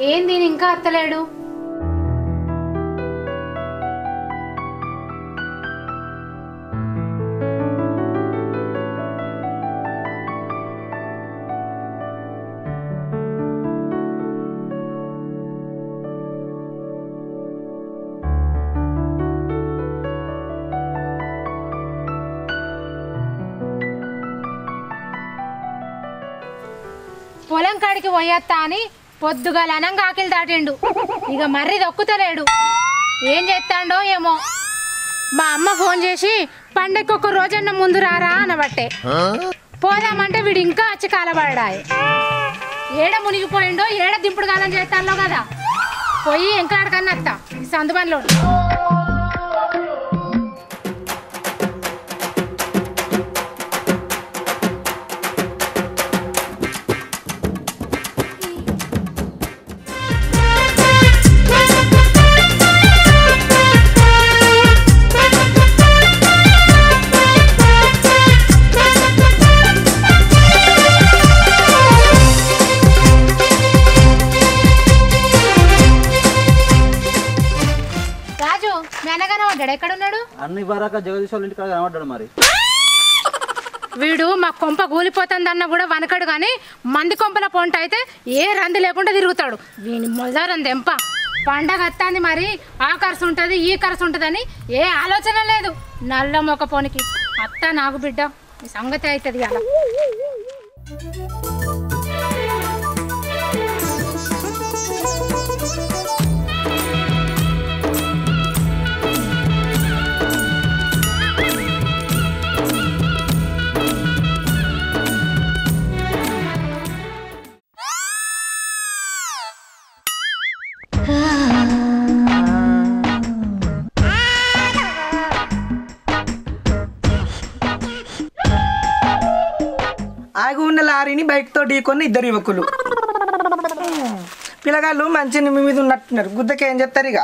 ఏంది ఇంకా అత్తలేడు? పొలం కాడికి పోయేత్తా అని పొద్దుగాల అనంగా ఆకిలి దాటిండు. ఇక మర్రి దొక్కుతలేడు. ఏం చేస్తాడో ఏమో. మా అమ్మ ఫోన్ చేసి పండగకి ఒక రోజన్న ముందు రారా అనబట్టే పోదామంటే వీడు ఇంకా వచ్చి కాలబడ్డాయి. ఏడ మునిగిపోయిండో ఏడ దింపుడు కాలం చేస్తాలో కదా. పోయి ఎంకాడికన్నా అత్త ఈ సందుబంలో. అన్ని వరాక జగదీష్ వాళ్ళ ఇంటికి కనబడ్డాడు. మరి వీడు మా కొంప కూలిపోతుందన్న కూడా వనకడు కానీ మంది కొంపల పొంట అయితే ఏ రంది లేకుండా తిరుగుతాడు. వీని మొదరం దెంప. పండగ వస్తుంది మరి ఆ ఖర్చు ఉంటుంది ఈ ఖర్చు ఉంటుందని ఏ ఆలోచన లేదు. నల్ల మొక్క పోనికి అత్త నాకు బిడ్డ ఈ సంగతి అవుతుంది అలా. ఆగి ఉన్న లారీని బైక్ తో ఢీకొని ఇద్దరు యువకులు. పిల్లగాళ్ళు మంచి నిమ్మి మీద ఉన్నట్టున్నారు. గుద్దకి ఏం చెప్తారు ఇక.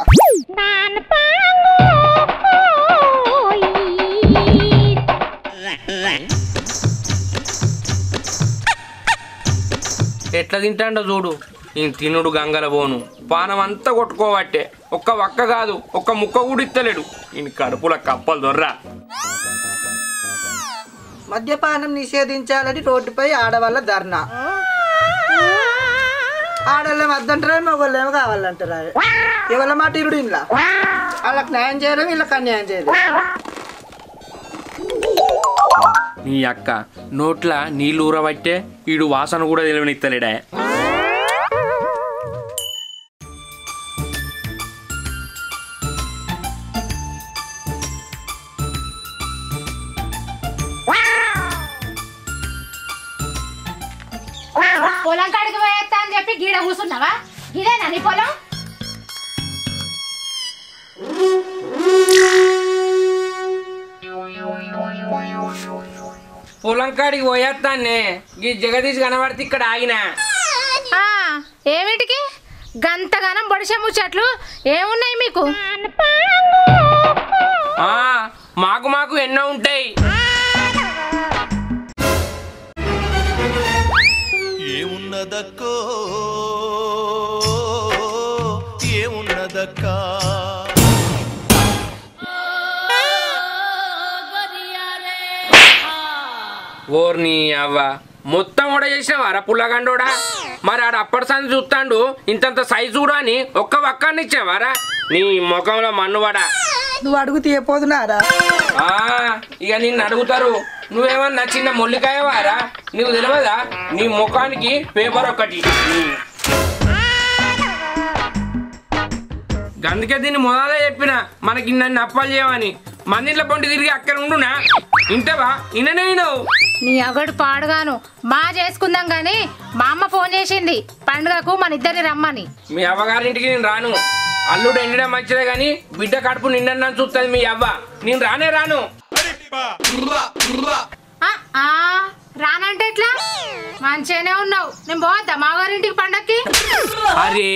ఎట్లా తింటాడో చూడు. ఈ తినుడు గంగల పోను పానం అంతా కొట్టుకోబట్టే ఒక్క వక్క కాదు ఒక్క ముక్క కూడా ఇత్తలేడు. ఈయన కడుపుల కప్పలు దొర్రా. మద్యపానం నిషేధించాలని రోడ్డుపై ఆడవాళ్ళ ధర్నా. ఆడవాళ్ళేమో వద్దంటారా మగవాళ్ళేమో కావాలంటారా. ఎవరి మాట ఇరుడు ఇలా. వాళ్ళకి న్యాయం చేయడం వీళ్ళకి అన్యాయం చేయడం. నీ అక్క నోట్ల నీళ్ళు ఊరబట్టే ఈడు వాసన కూడా తెలియనిత్తలేడా. పొలం కాడికి పోయేస్తా అని చెప్పి గీడ కూర్చున్నావా? ఇదేనా నీ పొలం? పొలం కాడికి పోయేస్తానే ఈ జగదీష్ కనబడితే ఇక్కడ ఆగినా. ఏమిటికి గంతగానం బొడిసె ముచ్చట్లు ఏమున్నాయి మీకు? మాకు మాకు ఎన్నో ఉంటాయి. ఏమున్నదక్కో ఏమున్నదక్కా ఓర్ని అవ్వ మొత్తం కూడా చేసినవారా పుల్లగండోడా? మరి ఆడ అప్పటి సంది చూస్తాడు ఇంతంత సైజు కూడా అని ఒక్క వక్కాన్ని ఇచ్చావారా? నీ ముఖంలో మన్నువాడా. నువ్వు అడుగు తీయపోతున్నారా? ఇక నిన్ను అడుగుతారు. నువ్వేమన్నా చిన్న మొల్లికాయవారా? నీకు తెలియదా నీ ముఖానికి పేపర్ ఒక్కటి. అందుకే దీన్ని మొదలే చెప్పిన మనకి నన్ను అప్పాలు చేయమని. మందిలో పొంటి తిరిగి అక్కడ ఉండునా ఇంటవా? ఇననేను నీ అగడు పాడుగాను మా చేసుకుందాం గాని మా అమ్మ ఫోన్ చేసింది పండుగకు మన ఇద్దరిని రమ్మని. మీ అవ్వగారింటికి నేను రాను. అల్లుడు ఎండడం మంచిదే గాని బిడ్డ కడుపు నిండన్నా చూస్తుంది మీ అవ్వ. నేను రానే రాను. రానంటే ఎట్లా? మంచిగానే ఉన్నావు. నేను పోవద్దా మావారింటికి పండక్కి? అరే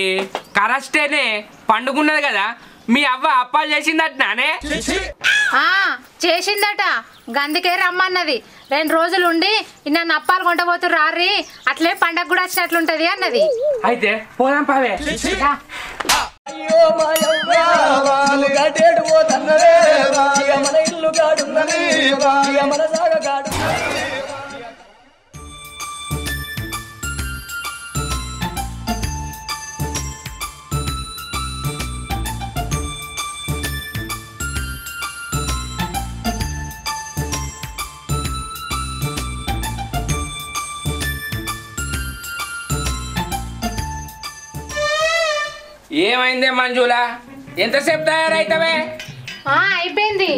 కరెస్టేనే పండుగున్నది కదా మీ అవ్వ అప్పాలు చేసిందట నానే ఆ చేసిందట గందుకే రమ్మన్నది 2 రోజులు ఉండి నన్ను అప్పాలు కొంటపోతురు రారి అట్లే పండగ కూడా వచ్చినట్లుంటది అన్నది. అయితే పోదాం పావే. రా. ఏమైందే మంజుల, ఎంతసేపు తయారైతావే? అయిపోయింది.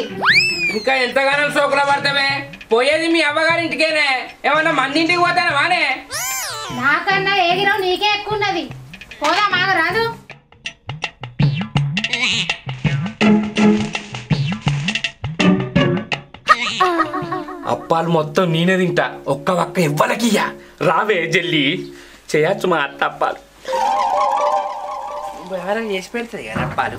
ఇంకా ఎంతగానో సోకుల పడతావే? పోయేది మీ అవ్వగారింటికేనే, ఏమన్నా మంది ఇంటికి పోతానా వానే? నాకన్నా ఏగిరం నీకే ఎక్కువ ఉన్నది. పోదా మాగ రాదు. అప్పాలు మొత్తం నేనే తింటా, ఒక్క ఒక్క ఇవ్వలకియ్యా. రావే జల్లి, చేయచ్చు మా అత్త అప్పాలు. ఎవరైనా చేసి పెడుతుంది కదా అప్పాలు.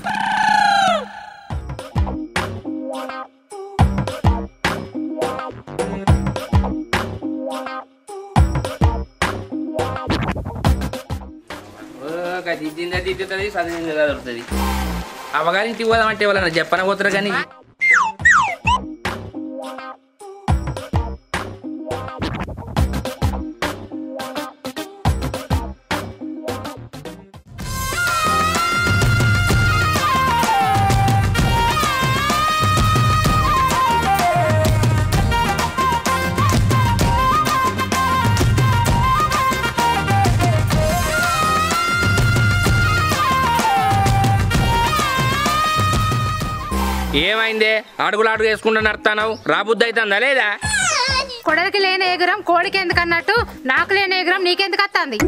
తిట్టుతుంది, చదివింది చదువుతుంది. అవ్వగారింటికి పోదామంటే వాళ్ళ చెప్పన పోతారు కానీ. ఏమైందే అడుగులు అడుగు వేసుకుంటూ నడుతున్నావు? రాబుద్ది అవుతుందా లేదా? కొడలికి లేని ఎగురం కోడికి ఎందుకు అన్నట్టు నాకు లేని ఎగురం నీకెందుకు వస్తుంది?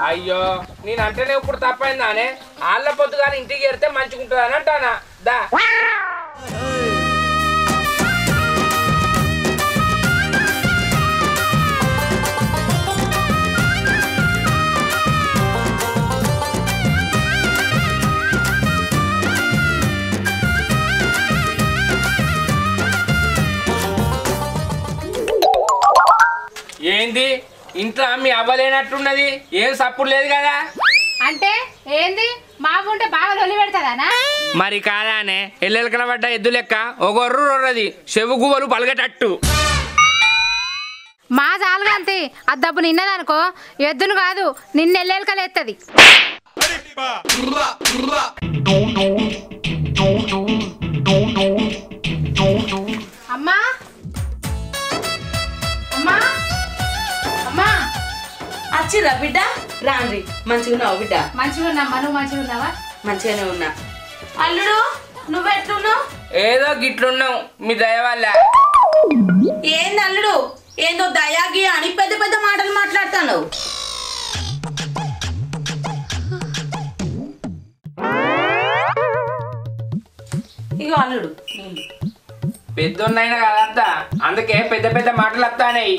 అయ్యో నేను అంటేనే ఇప్పుడు తప్పైందానే. ఆళ్ళ పొద్దు కానీ ఇంటికి వెళ్తే మంచిగుంటుంది అని అంటానా. దా ఏంది ఇంట్లో మీ అవ్వలేనట్టున్నది? ఏం సప్పుడు లేదు కదా? అంటే ఏంది మా ఉంటే బాగా లొల్లి పెడతాదానా? మరి కాదానే, ఎల్లెలకల పడ్డ ఎద్దు లెక్క ఒగొర్రు రొర్రది, చెవు గువ్వలు పలగటట్టు. మా జాలుగంతి ఆ దబ్బు నిన్నదనుకో ఎద్దును కాదు నిన్నెల్లెలకలేస్తుంది. అమ్మా అమ్మా అమ్మా వచ్చిర్రా బిడ్డ? రాండ్రి. మంచిగా ఉన్నావు బిడ్డ? మంచిగా ఉన్నామ్మా, నువ్వు మంచిగా ఉన్నావా? మంచిగానే ఉన్నా. అల్లుడు నువ్వెట్లున్నావు? ఏదో గిట్లున్నావు మీ దయ వల్ల. ఏంది అల్లుడు, ఏందో దయాగి అని పెద్ద పెద్ద మాటలు మాట్లాడుతాను. ఇగో అల్లుడు పెద్దోన్నైనా కదత్తా, అందుకే పెద్ద పెద్ద మాటలు వస్తాయి.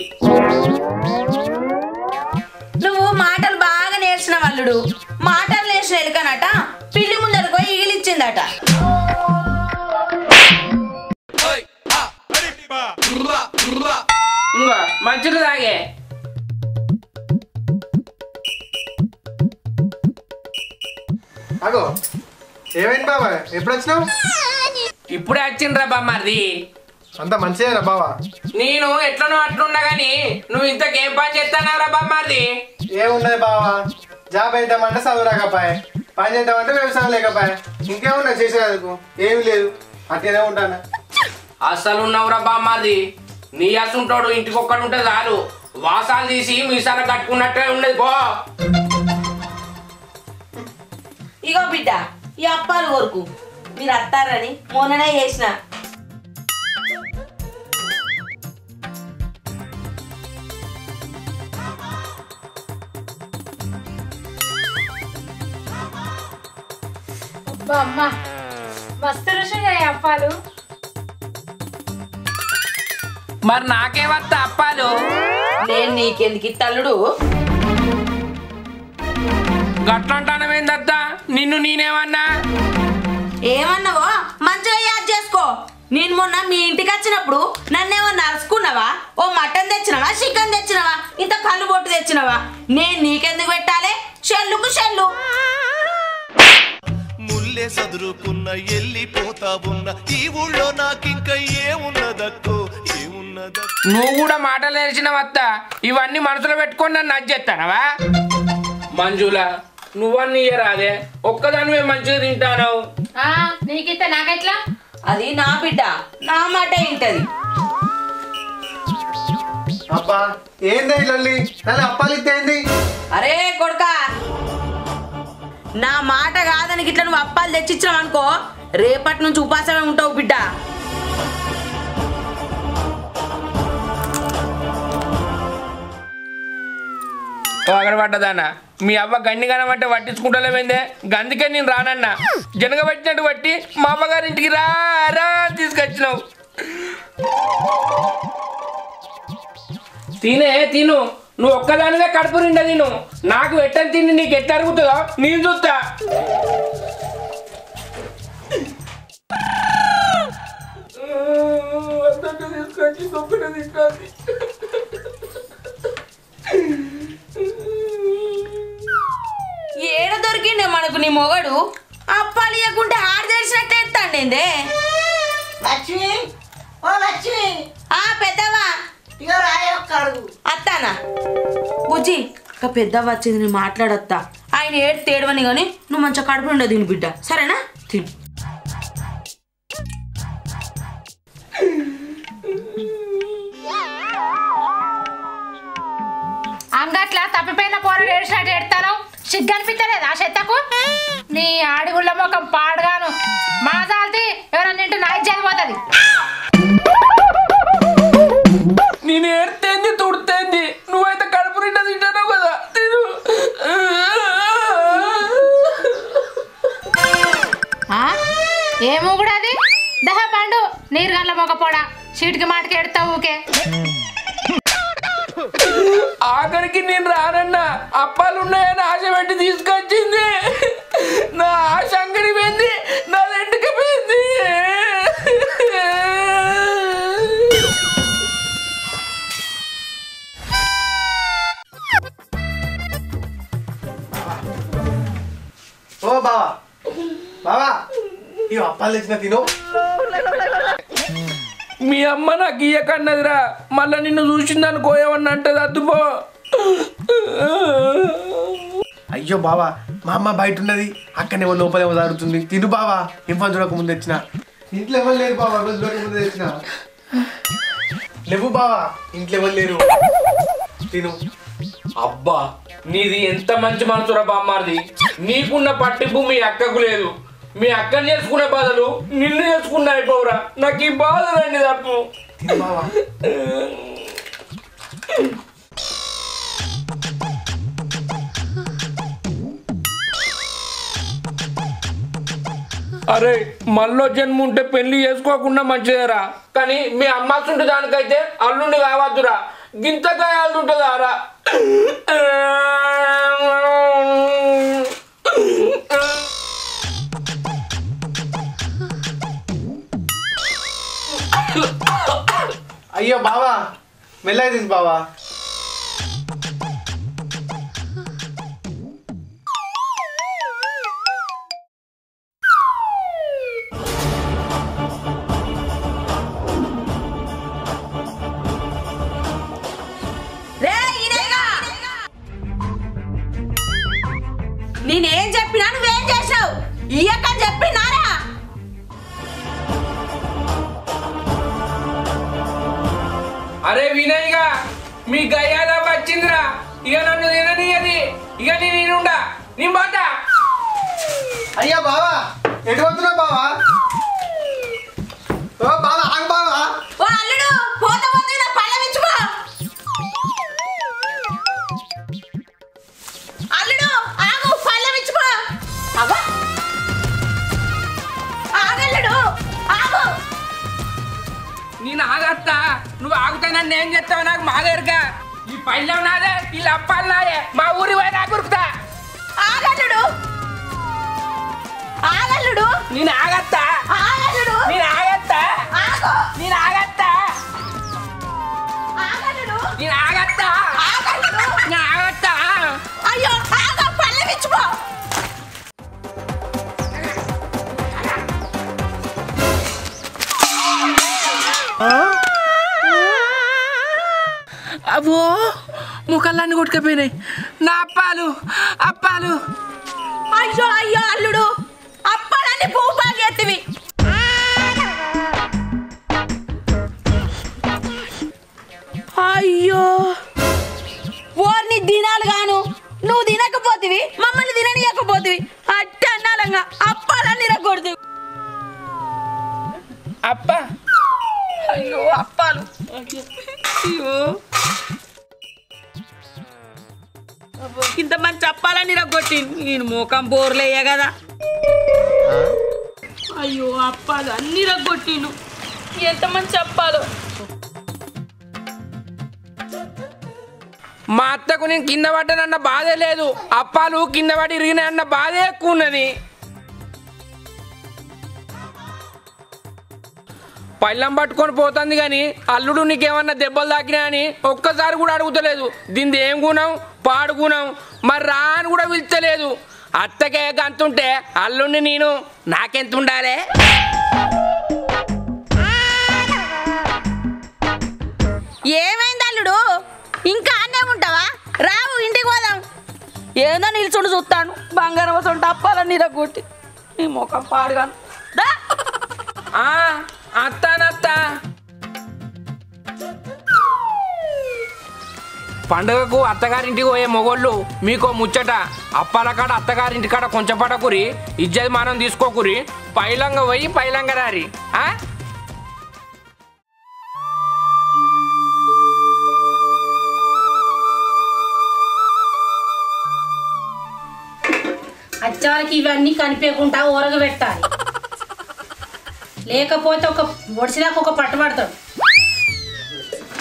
నువ్వు మాటలు బాగా నేర్చినావు అల్లుడు. మాటలు నేర్చిన ఎలుకనట పిల్లి ముందరకు ఈగిలిచ్చిందట. ఇంకా మంచిది తాగే. అగో ఏమైంది బాబా, ఎప్పుడు వచ్చినావు? ఇప్పుడే వచ్చిండ్రా బామ్మది. అంత మంచిదేనా బావా? నేను ఎట్లనో అట్లున్నా గాని నువ్వు ఇంతకేం పని చేస్తానవరా బామ్మది? ఏమున్నది బావా, జాబ్ అవుతామంటే చదువు రాకపోయే, పని చేద్దామంటే వ్యవసాయం లేకపోయే, ఇంకేమున్నా చేసేందుకు ఏమి లేదు, అట్లనే ఉంటాను. అసలు ఉన్నావురా బామ్మది. నీ అసంటోడు ఇంటికి ఒక్కడుంటే చాలు, వాసాలు తీసి మీసాలు కట్టుకున్నట్టే ఉండేది పో. ఇగో బిడ్డ ఈ అప్పాలు కొరకు మీరు అత్తారని మొన్ననే చేసిన. అమ్మా మస్తు రుచున్నాయి అప్పాలు. మరి నాకే వస్తా అప్పాలు? నేను నీకెందుకు ఇత్తల్లుడు? గట్లంటానమేందత్తా, నిన్ను నేనేమన్నా? ఏమన్నావో మంచిగా యాద్ చేసుకో. నేను మొన్న మీ ఇంటికి వచ్చినప్పుడు నన్నేమన్నా అరుచుకున్నావా? ఓ మటన్ తెచ్చినవా, చికెన్ తెచ్చినవా, ఇంత కళ్ళు బొట్టు తెచ్చినవా? నేను నీకెందుకు పెట్టాలి? చెల్లుకు చెల్లు ముల్లే సదురుకున్న ఎల్లిపోతా ఉన్న ఈ ఊళ్ళో నాకింక ఏమున్నదక్కో ఏమున్నదక్కో. నువ్వు కూడా మాటలు నేర్చినవత్త, ఇవన్నీ మనసులో పెట్టుకొని నన్ను నచ్చేస్తానవా? మంజుల నువ్వన్నీ ఇయ్యరాదే, ఒక్కదానివే మంచిగా తింటాను. నీకిస్తే నాకెట్లా? అది నా బిడ్డ, నా మాట ఏంటది. అబ్బా ఏంది లొల్లి? నన్ను అప్పాలిద్దేంది? అరే కొడుకా, నా మాట కాదని గిట్ల నువ్వు అప్పాలు తెచ్చిచ్చినావు అనుకో, రేపటి నుంచి ఉపాసమే ఉంటావు బిడ్డ. పడ్డదానా మీ అవ్వ గండి కనమంటే పట్టించుకుంటలేమైందే, గందుకే నేను రానన్నా. జనగ పట్టినట్టు బట్టి మా అమ్మగారి ఇంటికి రా రా తీసుకొచ్చినావు. తినే తిను, నువ్వు ఒక్కదానివే కడుపు నిండా తిను. నాకు ఎట్టని తిండి నీకు ఎట్లా అరుగుతుందో నేను చూస్తా. తీసుకొచ్చి సొప్పున తీసుకొచ్చి ఏడ దొరికిండే మనకు నీ మొగడు? అప్పాలు ఇవ్వకుంటే ఆడ తెలిసినట్టు ఎత్తాండే. లక్ష్మి, ఓ లక్ష్మి, పెద్దవా ఇక రాయ ఒక్క అడుగు. అత్తానా బుజ్జి, ఇక పెద్దవా వచ్చింది, నేను మాట్లాడొత్తా. ఆయన ఏడు తేడవని కానీ నువ్వు మంచిగా కడుపు ఉండదు తిని బిడ్డ, సరేనా? తిను. అంగట్లా తప్పిపోయిన పోరడు ఏడ్చినట్టు ఎడతాను. సిగ్గనిపించలేదు ఆ చెత్తకు? నీ ఆడిగుళ్ళ ముఖం పాడుగాను. మా జాల్తి ఎవరన్నా నింటూ నా ఇజ్జతి పోతుంది. నేను ఏడ్తేంది తుడితేంది, నువ్వైతే కడుపు నిండా తింటావు కదా, తిను. ఏమో కూడా అది దహ పండు నీరు గండ్ల మొగపోడా, చీటికి మాటికి ఎడతావు ఊకే. ఆఖరికి నేను రానన్నా, అప్పాలు ఉన్నాయని ఆశ పెట్టి తీసుకొచ్చింది. నా ఆశ అంగడి పోయింది, నా రెండుకి పోయింది. ఓ బావా, బావా ఈ అప్పాలు తెచ్చిన తిను. మీ అమ్మ నాకు ఇయ్యకన్నదిరా, మళ్ళా నిన్ను చూసిందని కోయమని అంటది. అద్దుపో. అయ్యో బావా, మా అమ్మ బయట ఉన్నది, అక్కడనేమో లోపలేమో జరుగుతుంది. తిను బావా, ఇవ్వని చూడక ముందు తెచ్చిన. ఇంట్లో ఎవరు లేరు బావా, రోజు చూడక ముందు తెచ్చిన. లేవు బావా, ఇంట్లో ఎవరు లేరు, తిను. అబ్బా నీది ఎంత మంచి మనసురా బామ్మారిది. నీకున్న పట్టింపు మీ అక్కకు లేదు. మీ అక్కని చేసుకునే బాధలు నిన్ను చేసుకున్నా అయిపోవురా. నాకు ఈ బాధ రండి తప్పు. తిను బావా. అరే మళ్ళీ జన్మ ఉంటే పెళ్లి చేసుకోకుండా మంచిదేరా, కానీ మీ అమ్మాసుంటే దానికైతే అల్లుండి కావద్దురా. గింత గాయాలుంటుందా రా? అయ్యో బావా, మెల్లగా తీసు బావా. నేనేం చెప్పినా నువ్వేం చేసావు? ఇయ్యకని చెప్పినారా? అరే వినయ్గా, మీ గయ్యాల వచ్చిందిరా. ఇక నన్ను తిననీయది. ఇక నేనుండా నీ మాట. అయ్యా బావా, ఎటు పోతున్నావు బావా? ఓ బావా, ఆగు బావా. ఓ అల్లుడు, పోత పోత నా పళ్ళమిచ్చుకో. అల్లుడు ఆగు, పళ్ళమిచ్చుకో. అవ్వ ఆగల్లుడు, ఆగు. నేను ఆగత్తా, నువ్వు ఆగుతా నన్ను ఏం చేస్తావు నాకు మాదేరుగా. ఈ పళ్ళెం నాదే, వీళ్ళు అప్పాలు నాయే. మా ఊరి పోయి నాకు ఉరుకుతా. ఆగల్లుడు, ఆగల్లుడు. నేను ఆగత్తా. అబ్బో ముఖాలన్నీ కొట్టుకపోయినాయి నా అప్పాలు అప్పాలు. అయ్యో అయ్యో అల్లుడు అప్పాలన్నీ పూపాలు ఎత్తివి. అయ్యో ఓర్ని దినాలు గాను నువ్వు తినకపోతివి మమ్మల్ని తిననీయకపోతివి అట్ట అన్నాలంగా అప్పాలన్నీ రగొడుతు. అప్ప అయ్యో అప్పాలు అయ్యో ఇంత మంచి అప్పాలని రగొట్టి నేను మోకం బోర్లేయ కదా. అయ్యో అప్పాలు అన్ని రగొట్టిను ఎంత మంచి అప్పాలు. మా అత్తకు నేను కింద పడ్డానన్న బాధే లేదు, అప్పాలు కింద పడి ఇరిగినాయన్న బాధే ఎక్కువ ఉన్నది. పళ్ళం పట్టుకొని పోతుంది కానీ అల్లుడు నీకేమన్నా దెబ్బలు తాకినా అని ఒక్కసారి కూడా అడుగుతలేదు. దీనిది ఏం గుణం పాడు గుణం మరి రా అని కూడా పిలుస్తలేదు. అత్తకే గంతుంటే అల్లుడిని నేను నాకెంత ఉండాలి. ఏమైంది అల్లుడు ఇంకా అన్నే ఉంటావా? రావు ఇంటికి పోదాం. ఏదో నిల్చుండి చూస్తాను బంగారం వస్తుంటే అప్పాలన్నీ రగొట్టి నీ ముఖం పాడుగాను. అత్తానత్త పండుగకు అత్తగారింటికి పోయే మొగోళ్ళు మీకో ముచ్చట. అప్పాల కాడ అత్తగారింటి కాడ కొంచెం పడకురి, ఇజ్జత్ మానం తీసుకోకురి, పైలంగా పోయి పైలంగా రారి. అచ్చాలకి ఇవన్నీ కనిపించకుండా ఊరగ పెట్టాలి, లేకపోతే ఒక ఒడిసిదాకా ఒక పట్టుబడతాడు.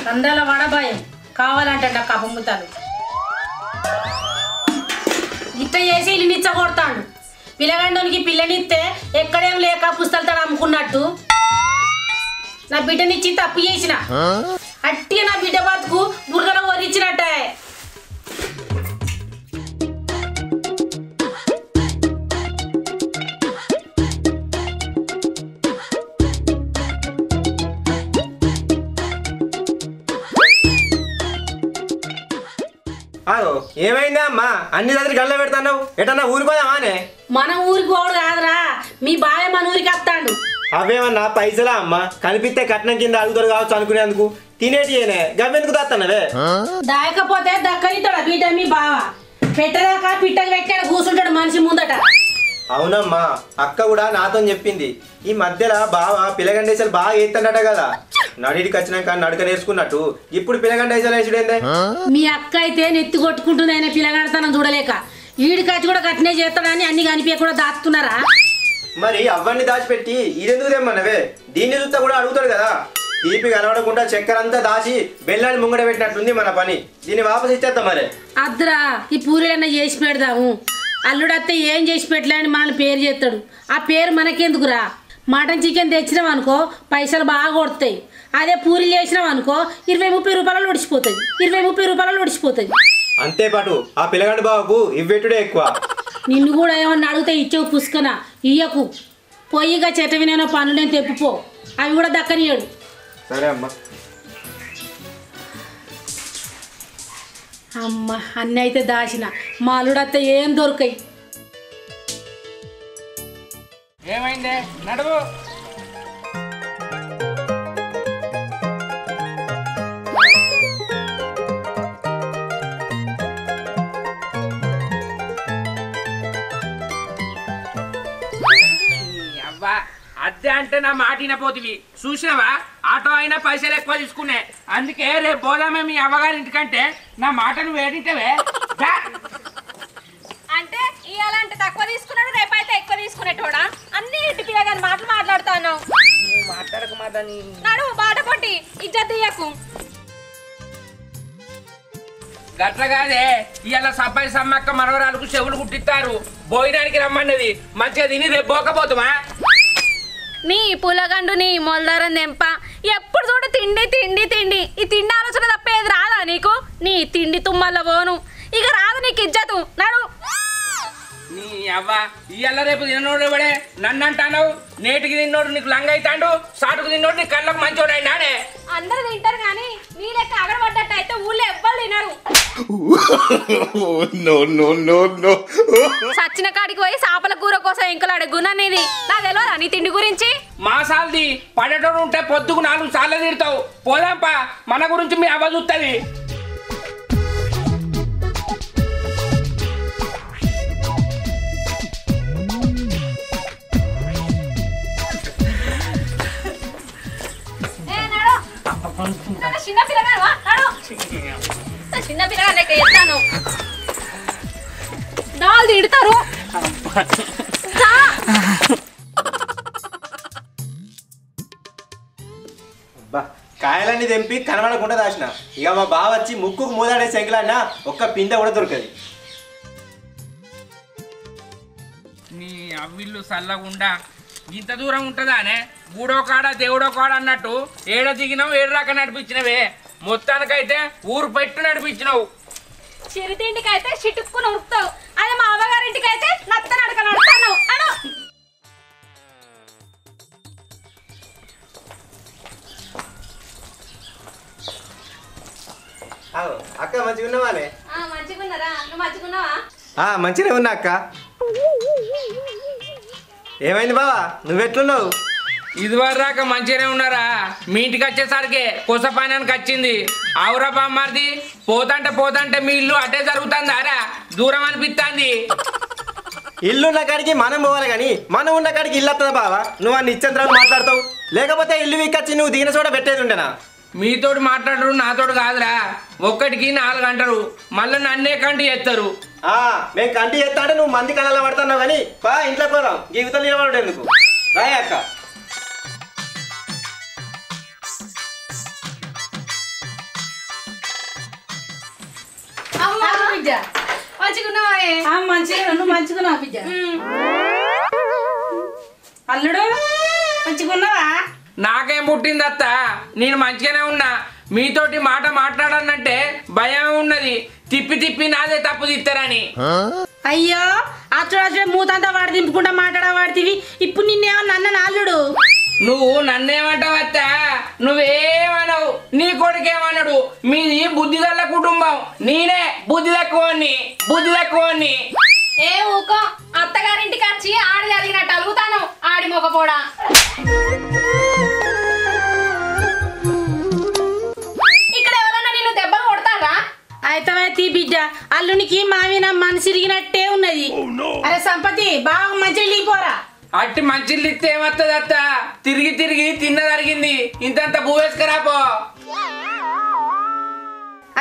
కందాల వడబాయం కావాలంటే నాకు అపముతాను ఇట్ట చేసి ఇల్లు నిచ్చ కొడతాడు. పిల్లగండోనికి పిల్లనిస్తే ఎక్కడేం లేక పుస్తకాలు అమ్ముకున్నట్టు నా బిడ్డనిచ్చి తప్పు చేసిన అట్టి నా బిడ్డ బతుకు బుర్రలో ఒరిచ్చినట్టే. ఏమైందా అమ్మా అన్ని దగ్గర గల్ల పెడతావు? ఎటన్నా ఊరిపోదామా? మన ఊరికి పోడు కాదురా, మీ బావే మన ఊరికి వస్తాడు. అవేమన్నా పైసలా అమ్మా? కనిపిస్తే కట్నం కింద అడుగుతారు కావచ్చు అనుకునేందుకు. తినేటియేనే గవ్వెందుకు దాస్తానవే? దాయకపోతే దక్కనితాడు బిడ్డ మీ బావ. పెట్టదాకా పిట్టలు పెట్టాడు కూర్చుంటాడు మనిషి ముందట. అవునమ్మా అక్క కూడా నాతో చెప్పింది. ఈ మధ్యలో బావ పిల్లగండేసాలు బాగా ఎత్తన్నట కదా, నడికి వచ్చినాక నడక నేర్చుకున్నట్టు ఇప్పుడు పిల్లగండేసాలు వేసుడేందే. మీ అక్క అయితే నెత్తి కొట్టుకుంటుంది ఆయన పిల్లగాడతానం చూడలేక. ఈడికి వచ్చి కూడా కట్నే చేస్తాడని అన్ని కనిపి కూడా దాస్తున్నారా? మరి అవన్నీ దాచిపెట్టి ఇదెందుకు తెమ్మన్నవే? దీన్ని చూస్తా కూడా అడుగుతాడు కదా. తీపి కనబడకుండా చక్కెర అంతా దాచి బెల్లాన్ని ముంగడ పెట్టినట్టుంది మన పని. దీన్ని వాపస్ ఇచ్చేద్దాం. మరి అద్దురా ఈ పూరీలన్నా చేసి పెడదాము. అల్లుడత్తే ఏం చేసి పెట్టలేని మనల్ని పేరు చేస్తాడు. ఆ పేరు మనకెందుకురా? మటన్ చికెన్ తెచ్చినాం అనుకో పైసలు బాగా కొడతాయి. అదే పూరీలు చేసినాం అనుకో 20-30 రూపాయలు ఒడిచిపోతాయి. 20-30 రూపాయలు ఒడిచిపోతాయి. అంతేపాటు ఆ పిల్లగాడి బావకు ఇవ్వెట్టుడే ఎక్కువ. నిన్ను కూడా ఏమన్నా అడిగితే ఇచ్చేవు పుష్కన ఇయ్యకు. పొయ్యిగా చెట్ట వినో పనులు నేను తెప్పిపో, అవి కూడా దక్కనియడు. సరే అమ్మా. అమ్మ అన్నీ అయితే దాచిన మా అల్లుడత్తే ఏం దొరకాయి. ఏమైందే నడువు. అవ్వా అద్దె అంటే నా మాట వినపోతివి చూసినావా? ఆటో అయినా పైసలు ఎక్కువ తీసుకునే, అందుకే రేపు పోదామే మీ అవ్వగారి ఇంటికంటే నా మాటను వేడింటవే. అంటే ఇయాలంటే తక్కువ తీసుకున్నాడు, రేపైతే ఎక్కువ తీసుకునేటోడా? అన్ని ఇంటి పిల్లగాని మాటలు మాట్లాడుతాను. మాట్లాడకు మాదని నడు బాట కొట్టి ఇజ్జత్ తీయకు. గట్ల కాదే, ఇవాళ సబ్బాయి సమ్మక్క మనవరాలకు చెవులు కుట్టిస్తారు. భోజనానికి రమ్మన్నది, మంచిగా తిని రేపు పోకపోతుమా? నీ పులగండు నీ మొలదారం దెంప ఎప్పుడు చూడు తిండి తిండి తిండి. ఈ తిండి ఆలోచన తప్పేది రాదా నీకు? నీ తిండి తుమ్మల్ల పోను ఇక రాదు నీకు ఇజ్జతు. నడు. నీ అవ్వ ఇయ్యాల రేపు తిన్నోడు ఎవడే నన్ను అంటావు నేటికి తిన్నోడు నీకు లంగ అవుతాడు సాటుకు తిన్నోడు నీ కళ్ళకు మంచోడు అయినాడే అందరూ తింటారు కానీ నీ లెక్క అగరబడ్డట్టు అయితే ఊళ్ళో ఎవ్వరు తినరు సచ్చిన కాడికి పోయి చేపల కూర కోసం ఇంకలాడే గుణం నీది నా తెలియదా నీ తిండి గురించి మా సాల్ది పడేటోడు ఉంటే పొద్దుకు 4 సార్లు తిడతావు పోదాంపా మన గురించి మీ అవ్వ చూస్తుంది చిన్న పిల్లగా చిన్న పిల్లగా లెక్క చెప్తాను నాలు తిడతారు కాయలన్నీ తెంపి కనబడకుండా దాచిన ఇక మా బావ వచ్చి ముక్కుకు మూదాడే శంకులన్నా ఒక్క పిందె కూడా దొరకదు నీ అవ్విల్లు చల్లగుండా ఇంత దూరం ఉంటుందానే గూడో కాడ దేవుడో కాడ అన్నట్టు ఏడ దిగినావు ఏడు రాక నడిపించినవే మొత్తానికైతే ఊరు పెట్టు నడిపించినావు చిరుతింటికి అయితే చిటుక్కుని ఉరుకుతావు అదే మా అవ్వగారింటికి అయితే నత్త నడక నడుస్తాను అను అక్క మంచిగా ఉన్నావానే మంచిగున్నారా నువ్వు మంచిగున్నావా మంచిగా ఉన్నా అక్క ఏమైంది బావా నువ్వెట్లున్నావు ఇదివరదాక మంచిగానే ఉన్నారా మీ ఇంటికి వచ్చేసరికి కొసపానానికి వచ్చింది ఆవురా బామ్మారిది పోతంటే మీ ఇల్లు అట్టే జరుగుతుందారా దూరం అనిపిస్తుంది ఇల్లు ఉన్న కాడికి మనం పోవాలి కానీ మనం ఉన్న కాడికి ఇల్లు వస్తుందా బావా నువ్వు అన్ని ఇచ్చంతరాలు మాట్లాడతావు లేకపోతే ఇల్లు వీకొచ్చి నువ్వు దిగిన చోట పెట్టేది ఉండేనా మీతోటి మాట్లాడరు నాతోటి కాదురా ఒక్కటికి 4 గంటలు మళ్ళీ నన్నే కంటి చేస్తారు మేము కంటి చేస్తా అంటే నువ్వు మంది కళలో పడుతున్నావు కానీ బా ఇంట్లో పోదాం జీవితం నిలబడు ఎందుకు రాయ అక్క మంచిగున్నావా బిడ్డ అల్లుడు మంచిగున్నావా నాకేం పుట్టింది అత్త నేను మంచిగానే ఉన్నా మీతోటి మాట మాట్లాడానంటే భయం ఉన్నది తిప్పి నాదే తప్పు తిస్తారని అయ్యో అచ్చుడు మూతంతా వాడి దింపుకుంటా మాట్లాడవాడివి ఇప్పుడు నిన్నేమన్నా అన్న అల్లుడు నువ్వు నన్నేమంటావు అత్త నువ్వేమనవు నీ కొడుకేమన్నాడు మీది బుద్ధిగల్ల కుటుంబం నేనే బుద్ధి తక్కువని ఏ ఊకో అత్తగారింటికి వచ్చి ఆడి జరిగినట్టు అలుగుతాను ఆడి మొగపోడా ఇక్కడ ఎవరన్నా నిన్ను దెబ్బలు కొడతారా అయితే బిడ్డ అల్లునికి మావిన మనసు ఇరిగినట్టే ఉన్నది అరే సంపతి బాగా మంచిగా లీపోరా అట్టి మంచిళ్ళు ఇస్తే ఏమత్తది అత్త తిరిగి తిన్నదరిగింది ఇంతంత భూవేసుకరాపో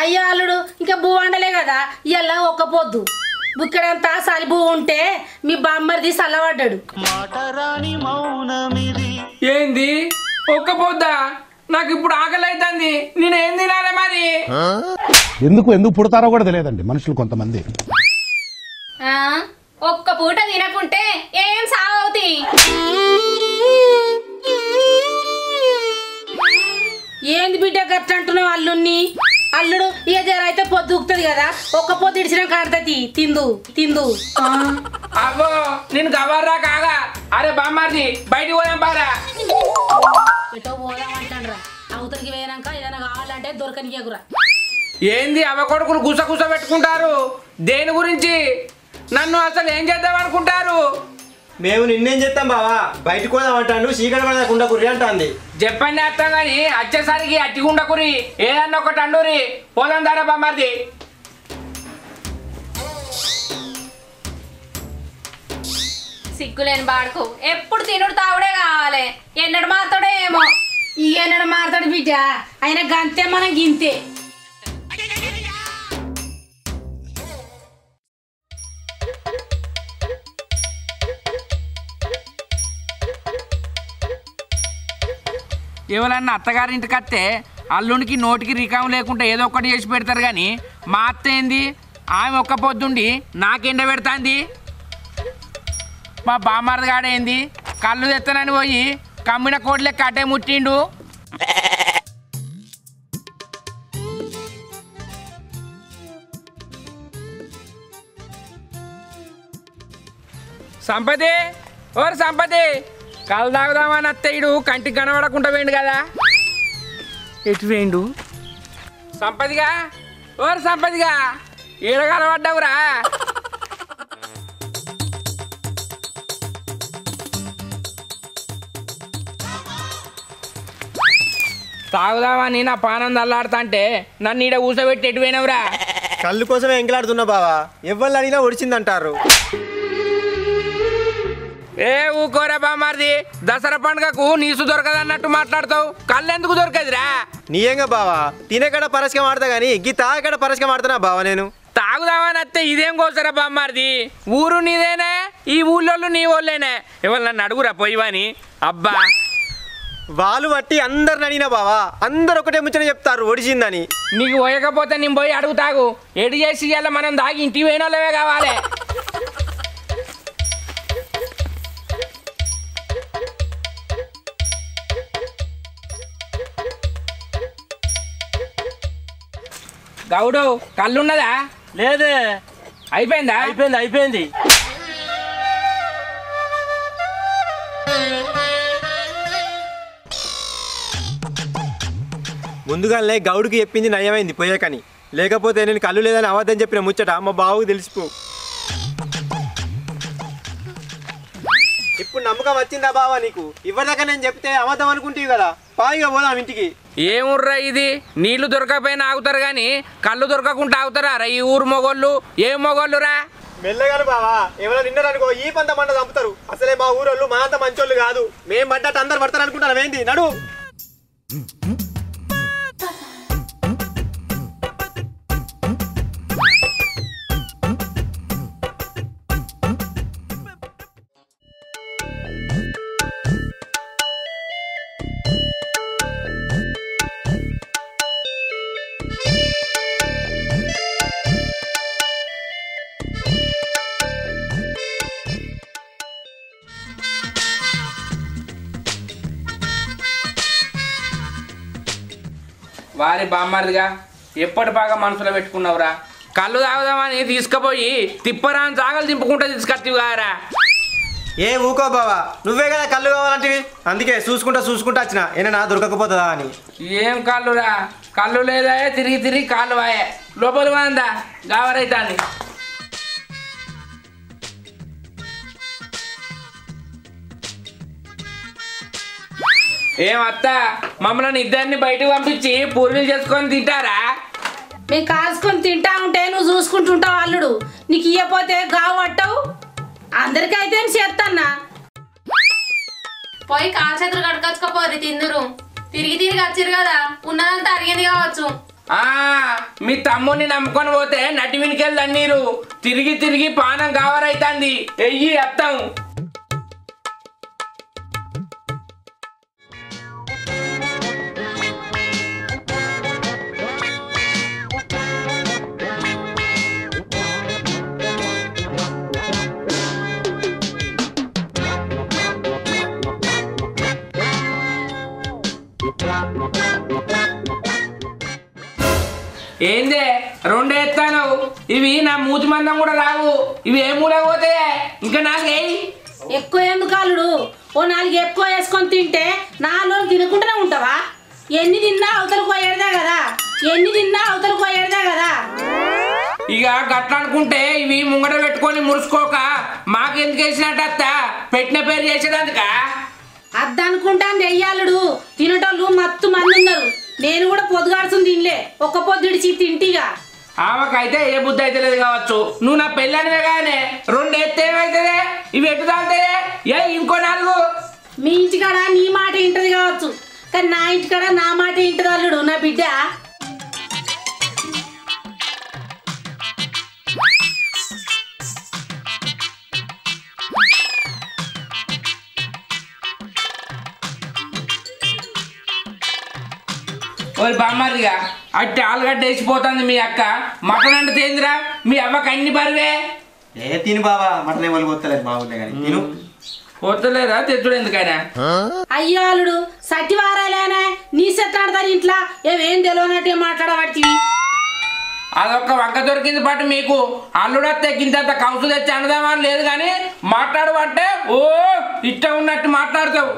అయ్యో అల్లుడు ఇంకా భూ వండలే కదా ఇలా ఒక్క పొద్దు బుక్కడంతా సలిబు ఉంటే మీ బామ్మర్ది సల్లబడ్డాడు ఏంది ఒక్క పొద్దా నాకు ఇప్పుడు ఆకలి అవుతుంది నేనేం తినాలి మరి ఎందుకు పుడతారో కూడా తెలియదండి మనుషులు కొంతమంది ఒక్క పూట తినకుంటే ఏం సాగవుతాయి ఏంది బిడ్డ గట్లంటున్నావు అల్లుణ్ణి అల్లుడు ఇక జర అయితే పొద్దుకుతుంది కదా ఒక్క పొద్దు ఇడిచిన కాడతీ తిందు అవ్వో నేను గవర్రా కాగా అరే బామ్మారిది బయటికి పోదాం బారా ఎటో పోదామంటారా అవతలికి వేయనాక ఏదైనా కావాలంటే దొరకనియకురా ఏంది అవ్వ కొడుకులు గుస పెట్టుకుంటారు దేని గురించి నన్ను అసలు ఏం చేద్దాం అనుకుంటారు మేము నిన్నేం చేస్తాం బావా బయటకు పోదామంటాను చీకటి పడకుండా కుర్రి అంటుంది చెప్పండి అత్త గాని వచ్చేసరికి అట్టిగుండ కురి ఏదన్నా ఒకటి అండూరి పోదాం దారా బామ్మారిది సిగ్గులేని బాడుకు ఎప్పుడు తినుడు తావుడే కావాలి ఎన్నడు మారుతాడో ఏమో ఈ ఎన్నడ మారుతాడు బిడ్డ ఆయన గంతే మనం గింతే ఎవరన్నా అత్తగారింటికి వస్తే అల్లునికి నోటికి రికాం లేకుండా ఏదో ఒకటి చేసి పెడతారు కానీ మా అత్త ఏంది ఆమె ఒక్క పొద్దుండి నాకెండ పెడతాంది మా బామ్మరదగాడేంది కళ్ళు తెత్తనని పోయి కమ్మిన కోట్లే కట్టే ముట్టిండు సంపతి ఓరు సంపతి కళ్ళు తాగుదామని అత్తయ్యుడు కంటికి కనబడకుండా వేయండు కదా ఎటు వేయండు సంపతిగా ఓరు సంపతిగా ఏడ కనబడ్డావురా తాగుదామని నా పానం దల్లాడుతా అంటే నన్ను ఈడ కూర్చోబెట్టి ఎటు పోయినవురా కళ్ళు కోసమే ఎంకలాడుతున్నా బావా ఎవరు అడిగినా ఒడిచిందంటారు ఏ ఊకోరా బామార్ది దసరా పండుగకు నీసు దొరకదన్నట్టు మాట్లాడతావు కళ్ళు ఎందుకు దొరకదురా నీయంగా బావా తినేకడ పరస్కం ఆడతా గానీ గీ తాగకడ పరస్కం ఆడుతున్నా బావా నేను తాగుదామని అత్తే ఇదేం కోసరా బామ్మార్ది ఊరు నీదేనే ఈ ఊళ్ళో నీ వాళ్ళేనే ఎవరు నన్ను అడుగురా పోయివని అబ్బా వాళ్ళు బట్టి అందరిని అడిగినా బావా అందరు ఒకటే ముచ్చట చెప్తారు ఒడిచిందని నీకు పోయకపోతే నేను పోయి అడుగుతాగు ఎడి చేసి ఇవాళ మనం దాగి ఇంటికి పోయిన వాళ్ళవే కావాలి గౌడు కళ్ళున్నదా లేదే అయిపోయిందా అయిపోయింది ముందుగానే గౌడుకి చెప్పింది నయమైంది పోయాకని లేకపోతే నేను కళ్ళు లేదని అవద్దని చెప్పిన ముచ్చట మా బావుకు తెలిసిపో ఇప్పుడు నమ్మకం వచ్చిందా బావా నీకు ఇవ్వదాకా నేను చెప్తే అబద్ధం అనుకుంటావు కదా పాయిగా పోదాం ఇంటికి ఏముర్రా ఇది నీళ్లు దొరకపోయినా ఆగుతారు కానీ కళ్ళు దొరకకుండా ఆగుతారా రా ఈ ఊరు మొగోళ్ళు ఏం మొగోళ్ళురా మెల్లగాను బావా ఎవరో నిన్నరనుకో ఈ పంత మంట చంపుతారు అసలే మా ఊరోళ్ళు మా అంత మంచోళ్ళు కాదు మేం పడ్డట్టు అందరు పడతారు అనుకుంటారు ఏంది నడు వారి బామ్మారిదిగా ఎప్పటి బాగా మనసులో పెట్టుకున్నావురా కళ్ళు తాగుదామని తీసుకుపోయి తిప్పరాని జాగలు దింపుకుంటూ తీసుకొచ్చి కారా ఏ ఊకో బావా నువ్వే కదా కళ్ళు కావాలంటివి అందుకే చూసుకుంటా వచ్చిన ఏనా దొరకకపోతుందా అని ఏం కళ్ళురా కళ్ళు లేదా తిరిగి కాళ్ళు వాయే లోపల వాందా గావరైతాంది ఏమత్త మమ్మల్ని ఇద్దరిని బయటకు పంపించి పూరీలు చేసుకొని తింటారా మేము కాల్చుకొని తింటా ఉంటే నువ్వు చూసుకుంటుంటావు అల్లుడు నీకు ఇయ్యపోతే గావు పట్టవు అందరికైతే చేస్తాన్నా పోయి కాలు చేతులు కడుకొచ్చుకోపోరి తిందురు తిరిగి వచ్చిరు కదా ఉన్నదంతా అరిగింది కావచ్చు మీ తమ్ముడిని నమ్ముకొని పోతే నటి వినికెళ్ళి నీరు తిరిగి పానం గావరైతాంది ఎయ్యి అత్తం ఏందే రెండు ఎత్తాను ఇవి నా మూతి మందం కూడా రావు ఇవి ఏ మూల పోతే ఇంకా నాలుగేయి ఎక్కువ ఎందుకు అల్లుడు ఓ నాలుగు ఎక్కువ వేసుకొని తింటే నాలుగు తినకుండానే ఉంటావా ఎన్ని తిన్నా అవతలకు పోయేదే కదా ఇక గట్ల అనుకుంటే ఇవి ముంగట పెట్టుకొని మురుసుకోక మాకెందుకు వేసినట్టు అత్త పెట్టిన పేరు చేసేదందుక అద్దనుకుంటాను వెయ్యాలుడు తినటోళ్ళు మత్తు మంది ఉన్నారు నేను కూడా పొద్దుగాడుతుంది తినలే ఒక్క పొద్దుడిచి తింటిగా ఆమెకైతే ఏ బుద్ధి అయితే లేదు కావచ్చు నువ్వు నా పెళ్ళనివే కానీ రెండు ఎత్తే ఏమైతుంది ఇవి ఎటు తాగుతాయి ఏ ఇంకో నాలుగు మీ ఇంటికాడ నీ మాట ఇంటది కావచ్చు కానీ నా ఇంటికాడ నా మాట ఇంటది అల్లుడు నా బిడ్డ ఓరి బామ్మారిగా అట్టి ఆలుగడ్డ వేసిపోతుంది మీ అక్క మటన్ అంటే తేందిరా మీ అవ్వకి అన్ని బరువే ఏ తిను బావా మటన్ ఏమో కొత్తలేదు బాగుండే కానీ తిను కొత్తలేదా తెచ్చుడు ఎందుకైనా అయ్యో అల్లుడు సట్టివారాలేనే నీ సెట్లాడతారు ఇంట్లో ఏమేం తెలియనట్టే మాట్లాడబట్టి అదొక్క వంక దొరికింది పాటు మీకు అల్లుడత్తే గింతంత కౌసు తెచ్చి అనదామని లేదు కానీ మాట్లాడమంటే ఓ ఇష్టం ఉన్నట్టు మాట్లాడతావు.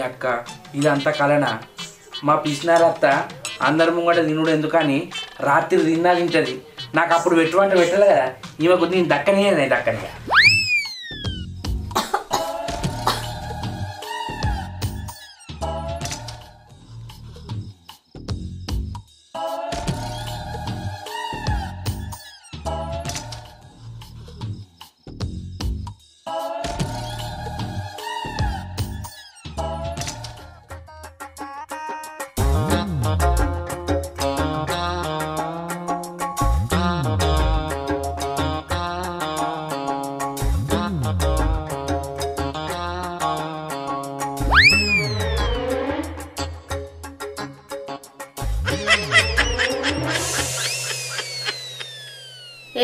అక్క ఇదంతా కలనా? మా పిసినారత్త అందరి ముంగట తినుడు ఎందుకని రాత్రి తిన్నా తింటది. నాకు అప్పుడు పెట్టువంట పెట్టాలి కదా, ఈమెకు నేను దక్కనే దక్కనిగా.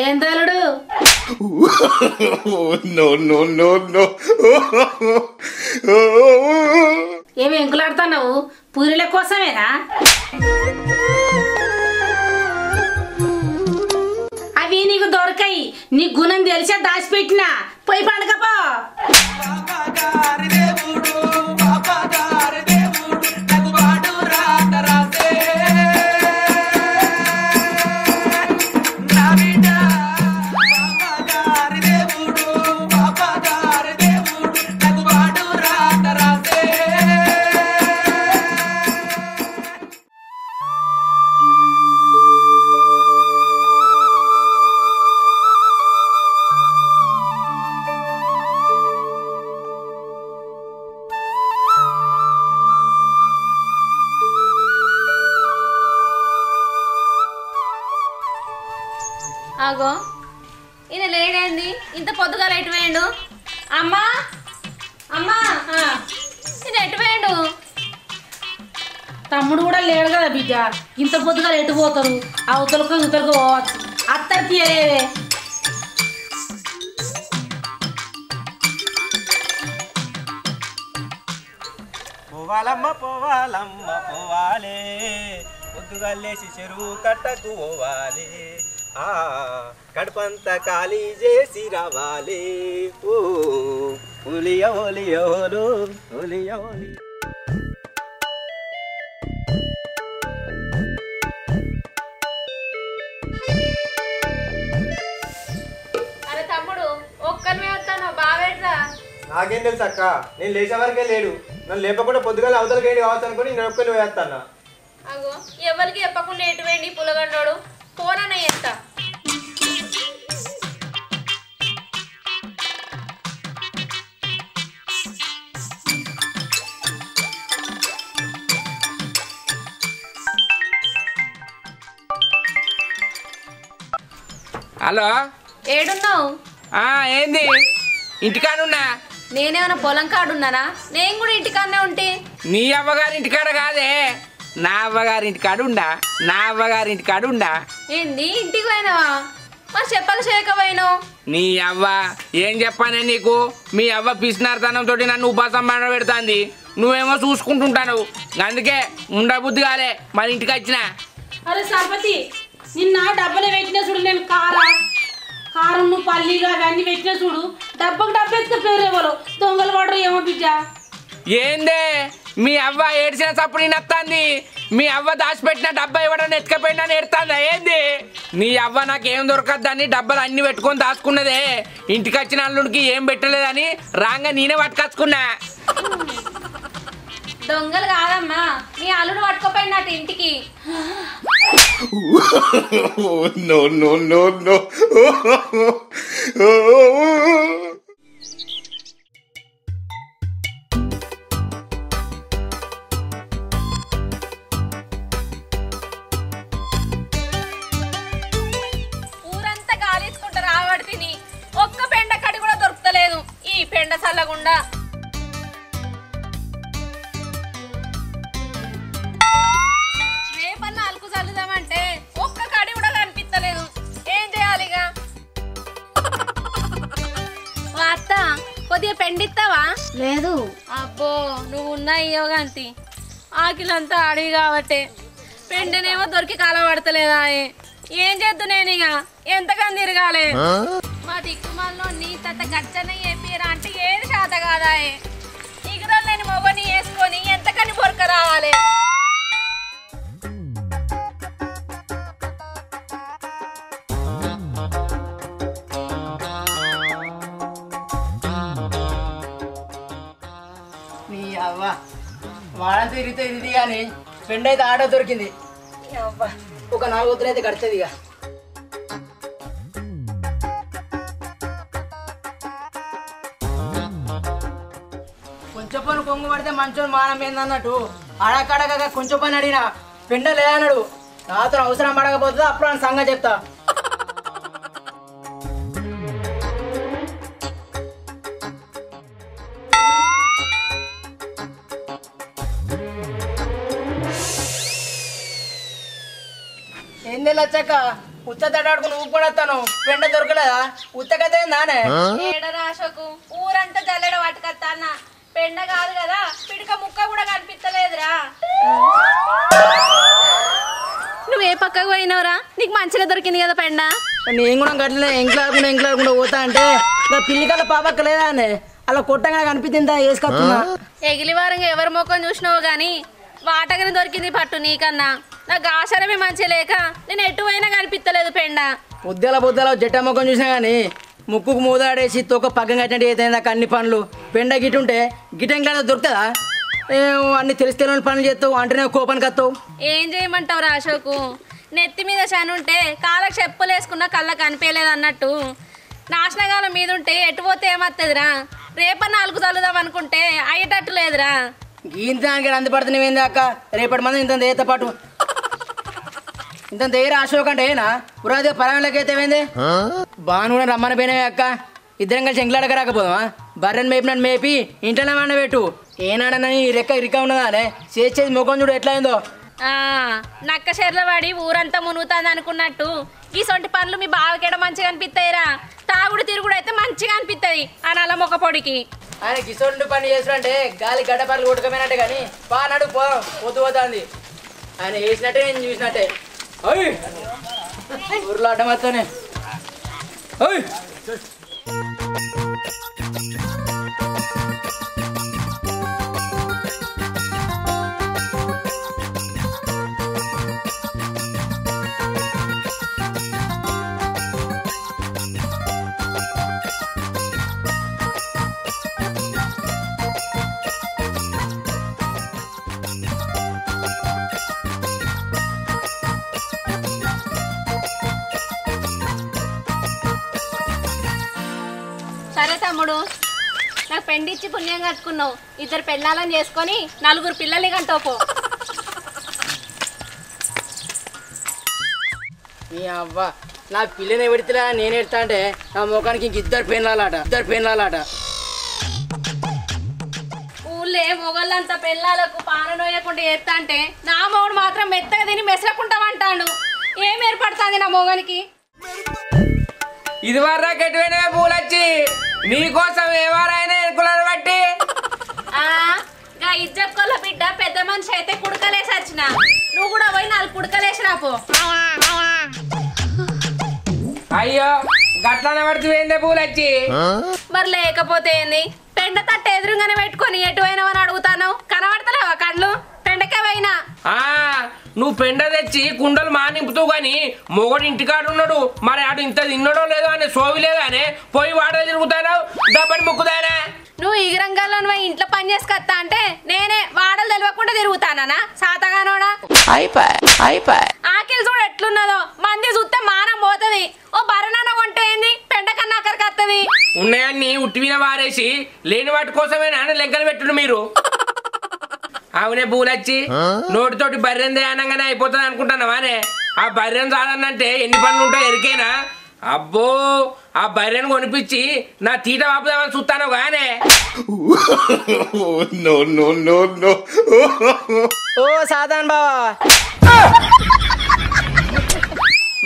ఏం తలుడు? ఏమి ఎంకులాడుతున్నావు? పూరీల కోసమేనా? అవి నీకు దొరకాయి, నీ గుణం తెలిసే దాచిపెట్టినా. పోయి పండుగపో. ఆగో ఈయన లేడేంది ఇంత పొద్దుగా ఎటు వేయండు? అమ్మా అమ్మా ఈయన ఎటు వేయండు? తమ్ముడు కూడా లేడు కదా బిడ్డ, ఇంత పొద్దుగా ఎటు పోతారు? అవతలకు ఇవతలకు పోవచ్చు. అత్తరు తీయలేవే. పోవాలమ్మ పోవాలమ్మ పోవాలే, పొద్దుగా లేచి చెరువు కట్టకు పోవాలి, కడుపంతా ఖాళీ చేసి రావాలి. ఓ ఒలియ ఒలియోలు ఒలియ ఒలి. అరే తమ్ముడు ఒక్కరిమే వస్తాను బావేట్రా? నాకేం తెలుసు అక్క, నేను లేచే వరకే లేడు. నన్ను లేపకుండా పొద్దుగా అవతలకేంటి కావచ్చు అనుకుని నేను ఒక్కరిని వేస్తాను. అగో ఎవరికి చెప్పకుండా ఎటు వేయండి పులగండోడు ఫోన్ ఎత్తా. హలో ఏడున్నావు? ఏంది ఇంటికాడున్నా. నేనేమన్నా పొలం కాడున్నానా? నేను కూడా ఇంటికాడనే ఉంటే. నీ అవ్వగారి ఇంటికాడ కాదే, నా అవ్వగారి ఇంటికాడు ఉండా. నా అవ్వగారి ఇంటికాడు ఉండా. ఏంది ఇంటికి పోయినావా? మరి చెప్పక చేయకపోయినావు? నీ అవ్వ ఏం చెప్పానే నీకు? మీ అవ్వ పిసినార్తనంతో నన్ను ఉపాసంబాన పెడుతుంది, నువ్వేమో చూసుకుంటుంటాను. అందుకే ఉండబుద్ధి కాలే మరి ఇంటికి వచ్చిన. అరే సరపతి, నిన్న డబ్బులు పెట్టినా చూడు. నేను కారం పల్లీలు అవన్నీ పెట్టినా చూడు. డబ్బకు డబ్బు ఎత్తుక పేరు ఎవరు దొంగలు పడరు ఏమో బిడ్డ. ఏందే మీ అవ్వ ఏడ్చిన చప్పుడు నత్తాంది. మీ అవ్వ దాచిపెట్టిన డబ్బా ఇవ్వడం ఎత్తుకపోయినా నేర్తాందా ఏంది? నీ అవ్వ నాకేం దొరకద్దని డబ్బాలు అన్ని పెట్టుకొని దాచుకున్నదే. ఇంటికి వచ్చిన అల్లుడికి ఏం పెట్టలేదని రాంగా నేనే పట్టుకొచ్చుకున్నా. దొంగలు కాదమ్మా, మీ అల్లుడు పట్టుకోపోయినట్టు ఇంటికి. No, no, no, no. ఊరంతా గాలించుకుంటూ రాబడితిని, ఒక్క పెండ కడి కూడా దొరుకుతలేదు ఈ పెండ చల్లగుండా. రేపన్నా అలుకు చల్లుదామంటే ఒక్క కడి కూడా కనిపించలేదు. ఏం చేయాలిగా? అత్త కొద్దిగా పెండిస్తావా? లేదు. అబ్బో నువ్వు ఉన్నా ఇయ్యోగాంతి. ఆకిలంతా అడివి కాబట్టే పెండనేమో దొరికి కాలపడతలేదా? ఏం చేద్దు నేను ఇక ఎంతకని తిరగాలి? మా దిక్కుమాల్లో నీ తత గచ్చన ఏపీరా అంటే ఏది శాత కాదా? ఇగురలు నేను మొగని వేసుకొని ఎంతకని బొరక రావాలి? నీ అవ్వ వాడ తిరిగితే ఇది కానీ పెండ అయితే ఆటో దొరికింది. అవ్వ ఒక 4 వద్దులు అయితే కడుతుంది ఇక. కొంచెం పని కొంగు పడితే మంచోని మానం ఏందన్నట్టు అడకడగగా కొంచెం పని అడిగినా పెండ లేదన్నాడు. నాతో అవసరం పడకపోతే అప్పుడు అని సంగతి చెప్తా. ఏంది లచ్చక్క ఉత్త తడాడుకుని ఊపుకొడతాను, పెండ దొరకలేదా? ఉత్తకతే నానే ఏడరాశకు ఊరంతా జల్లెడ పట్టుకత్తా అన్న. పెండ కాదు కదా, పిడిక ముక్క కూడా కనిపించలేదురా. నువ్వు ఏ పక్కకు పోయినవురా? నీకు మంచిగా దొరికింది కదా పెండ. నేను కూడా గట్లనే ఎంకలాడకుండా పోతా అంటే పిల్లికల పాపక్క లేదా అని అలా కొట్టంగా కనిపించిందా వేసుకొస్తున్నా. ఎగిలివారంగా ఎవరి ముఖం చూసినావు గాని వాటగానే దొరికింది పట్టు నీకన్నా. నాకు ఆచారమే మంచిగా లేక నేను ఎటు అయినా కనిపించలేదు పెండ. బుద్దల జట్ట ముఖం చూసినా కానీ ముక్కుకు మూదాడేసి తొక్క పక్కన కట్టినట్టు ఏదైనా అన్ని పనులు పెండ గిట్టుంటే గిట్టంగా దొరుకుతుందా? అన్ని తెలిసి తెలియని పనులు చేస్తావు అంటేనే కోపానికి వస్తావు. ఏం చేయమంటావు రా అశోకు? నెత్తి మీద శనుంటే కాళ్ళకి చెప్పులు వేసుకున్నా కళ్ళకి కనిపించలేదు అన్నట్టు నాశనగాల మీద ఉంటే ఎటు పోతే ఏమత్తదిరా? రేపన్నా అలుకు చల్లుదాం అనుకుంటే అయ్యేటట్టు లేదురా. గీంతానికి అందుపడుతున్నావేంది అక్క? రేపటి మంది ఇంత ఏత పాటు ఇంత దగ్గర అశోక్ అంటే ఏనా పురాదే పరాలకైతే ఏంది బాను కూడా రమ్మని పోయినావే అక్క. ఇద్దరం కలిసి ఎంకలాడక రాకపోదామా? బర్రెని మేపినట్టు మేపి ఇంట్లోనే వండ పెట్టు. ఏనాడనని రెక్క ఇరిక ఉన్నదా అనే చేసేది ముఖం చూడు ఎట్లా అయిందో. నక్క చెర్ల పడి ఊరంతా మునుగుతుంది అనుకున్నట్టు ఈ సొంటి పనులు మీ బావకేడ మంచిగా అనిపిస్తాయిరా. తాగుడు తిరుగుడు అయితే మంచిగా అనిపిస్తుంది ఆ నల్ల మొక్క పొడికి. ఆయన కిసోండి పని చేసినంటే గాలి గడ్డ పనులు కొట్టుకపోయినట్టే కానీ పా నడు పొద్దు పోతుంది. ఆయన వేసినట్టే నేను చూసినట్టే. అయ్యి ఊర్లో అడ్డమత్తనే అయ్యి సరే తమ్ముడు, నాకు పెండిచ్చి పుణ్యం కట్టుకున్నావు. 2 పెళ్ళాలని చేసుకొని 4 పిల్లల్ని కంటోపో. నీ అవ్వ నా పిల్లని పెడితే నేను ఎడతా అంటే నా ముఖానికి ఇంక 2 పెళ్ళాలాట. ఊళ్ళే మొగళ్ళంతా పిల్లలకు పాన నోయకుండా చేస్తా అంటే నా మొగుడు మాత్రం మెత్తగా తిని మెసరకుంటామంటాడు. ఏం ఏర్పడుతుంది నా మొగనికి? ఇది వరకు ఎటువైనా పూలొచ్చి నీకోసం ఎవరైనా ఎరుకులను బట్టి ఇజ్జత్కొల్ల బిడ్డ పెద్ద మనిషి అయితే కుడకలేసి వచ్చిన. నువ్వు కూడా పోయి 4 కుడకలేసి రాపో. అయ్యో గట్లనే పడుతుంది పూలొచ్చి. మరి లేకపోతే ఏంది? పెండ తట్ట ఎదురుగానే పెట్టుకొని ఎటువైనా అని అడుగుతాను. కనబడతలేవా నువ్వు పెండ తెచ్చి కుండలు మానింపుతూ గాని మొగడు ఇంటికాడు ఉన్నాడు, మరి ఆడు ఇంత తిన్నడో లేదో అనే సోవి లేదానే పోయి వాడే తిరుగుతాను దబ్బని ముక్కుదానా. నువ్వు ఇగరంగంలో నువ్వు ఇంట్లో పని చేసుకొస్తా అంటే నేనే వాడలు తెలియకుండా తిరుగుతానా సాతగానోడా. ఆకిలి చూడు ఎట్లున్నదో, మంది చూస్తే మానం పోతుంది. ఓ బర్రెనన్న కొంటే ఏంది, పెండ కన్నా అక్కడికి వస్తుంది. ఉన్నాయన్ని ఉట్టివిన వారేసి లేని వాటి కోసమే నాన్న లెక్కలు పెట్టుడు మీరు. అవునే పూలొచ్చి నోటితోటి బర్రెందే అనగానే అయిపోతుంది అనుకుంటున్నావానే? ఆ బర్రెను చాలన్నంటే ఎన్ని పనులు ఉంటాయో ఎరికేనా? అబ్బో ఆ బర్రెను కొనిపించి నా తీట వాపుదామని చూస్తాను గానే. ఓ సాధాన్ బావా,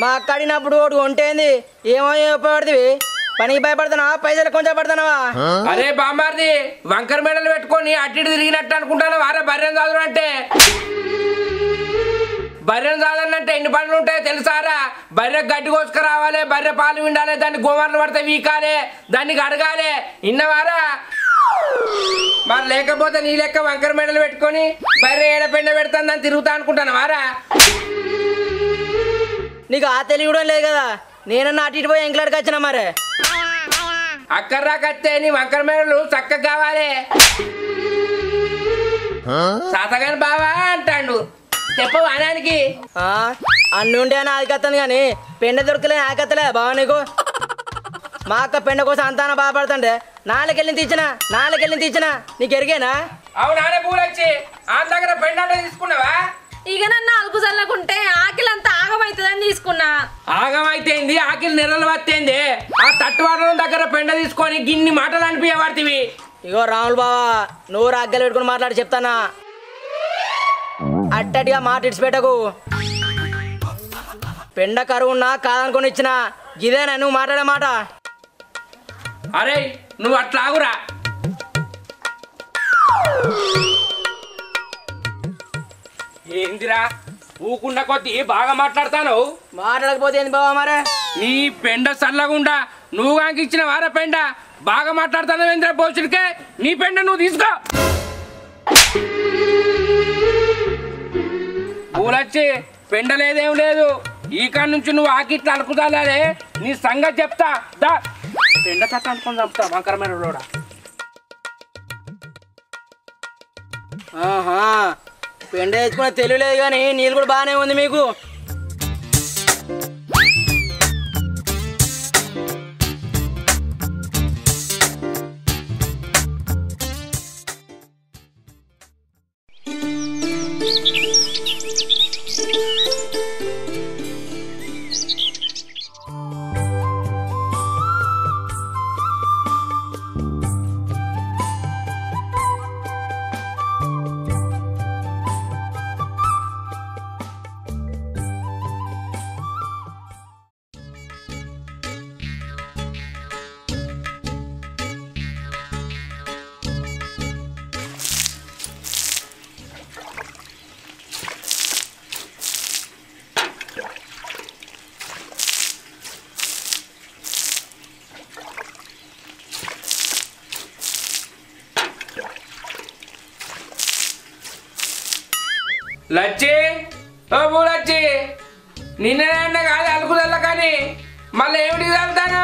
మా అక్క అడిగినప్పుడు ఒకటి కొంటేంది ఏమో ఉపయోగపడుతుంది. పనికి భయపడుతున్నావా, పైసలు కొంచెం పడుతున్నావా? అరే బామ్మారిది వంకర మెడలు పెట్టుకొని అటు తిరిగినట్టు అనుకుంటాను వారా. బర్రెను చాలు అంటే బర్రెను చాలన్నంటే ఎన్ని పనులు ఉంటాయో తెలుసారా? బర్రె గడ్డి కోసుకురావాలి, బర్రె పాలు విండాలి, దాన్ని గోమర్లు పడితే వీకాలి, దాన్ని అడగాలి, ఇన్నవారా? మరి లేకపోతే నీ లెక్క వంకర మెడలు పెట్టుకొని బర్రె ఏడపెండ పెడతాను తిరుగుతా అనుకుంటాను వారా. నీకు ఆ తెలివి కూడా లేదు కదా. నేనన్నా అటు ఇటు పోయి ఎంకలాడికి వచ్చినా మరి. అక్కర్రాకత్తే నీ వంకర మెడలు చక్కగా కావాలి. సాతగాని బావా అంటాడు చెప్పు వానానికి. అన్ని ఉంటే అని ఆదికత్తాను కానీ పెండ దొరకలే ఆదికత్తలే బావా నీకు. మా అక్క పెండ కోసం అంతానా బాధపడుతుంటే నాలుకెళ్ళి తీర్చిన నీకు ఎరిగేనా? అవునానే పూలొచ్చి ఆ దగ్గర పెండ తీసుకున్నావా? ఇక నన్ను అలుపు చల్లకుంటే ఆకిలంతా ఆగమైతుందని తీసుకున్నా. ఆగమైతేంది ఆకిలి నెరలు వస్తేంది. ఆ తట్టువాడడం దగ్గర పెండ తీసుకొని గిన్ని మాటలు అనిపించబడితివి. ఇగో రాములు బావా, నువ్వు అగ్గలు పెట్టుకుని మాట్లాడి చెప్తానా? అట్టటిగా మాట ఇడిచిపెట్టకు. పెండ కరువున్నా కాదనుకొని ఇచ్చిన ఇదేనా నువ్వు మాట్లాడే మాట? అరే నువ్వు అట్లా ఆగురా. ఏందిరా ఊకున్న కొద్ది బాగా మాట్లాడతాను. మాట్లాడకపోతే ఏంది బావా మరే? నీ పెండ చల్లగుండా నువ్వు కాంకిచ్చిన వారా పెండ బాగా మాట్లాడతాను. ఏంద్రా పోచుడికే నీ పెండ నువ్వు తీసుకో. పూలొచ్చి పెండ లేదేం లేదు. ఈ కాడ నుంచి నువ్వు ఆకిట్లు అలుపుతాలే నీ సంగతి చెప్తా. దా పెండ కట్ట అనుకుని చంపుతా వంకరమైన రోడా. పెండ తెచ్చుకునే తెలియలేదు కానీ నీళ్ళు కూడా బాగానే ఉంది మీకు. లచ్చి ఓ పూలచ్చి నిన్న కాదు అలుకుదల్ల కానీ మళ్ళీ ఏమిటి చల్లుతాను?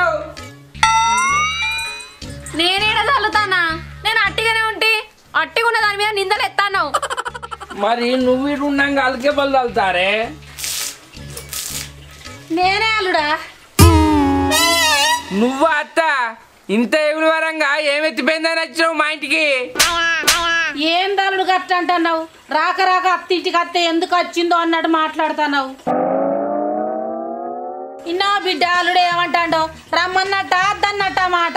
నేనేడ చల్లుతానా? నేను అట్టిగానే ఉంటే అట్టిగున్న దాని మీద నిందలు ఎత్తాను. మరి నువ్వు ఇటు ఉన్నాక అలకే బలు చల్లుతారే? నేనే అల్లుడా. నువ్వు అత్త ఇంత ఎగులు వరంగా ఏమెత్తిపోయిందని వచ్చినావు మా ఇంటికి? ఏం దళుడు గట్ట అంటున్నావు? రాక రాక అత్తింటికి అత్తే ఎందుకు వచ్చిందో అన్నట్టు మాట్లాడుతున్నావు. ఇన్నా బిడ్డ అల్లుడు ఏమంటాడో రమ్మన్నట్ట అద్దన్నట్ట మాట.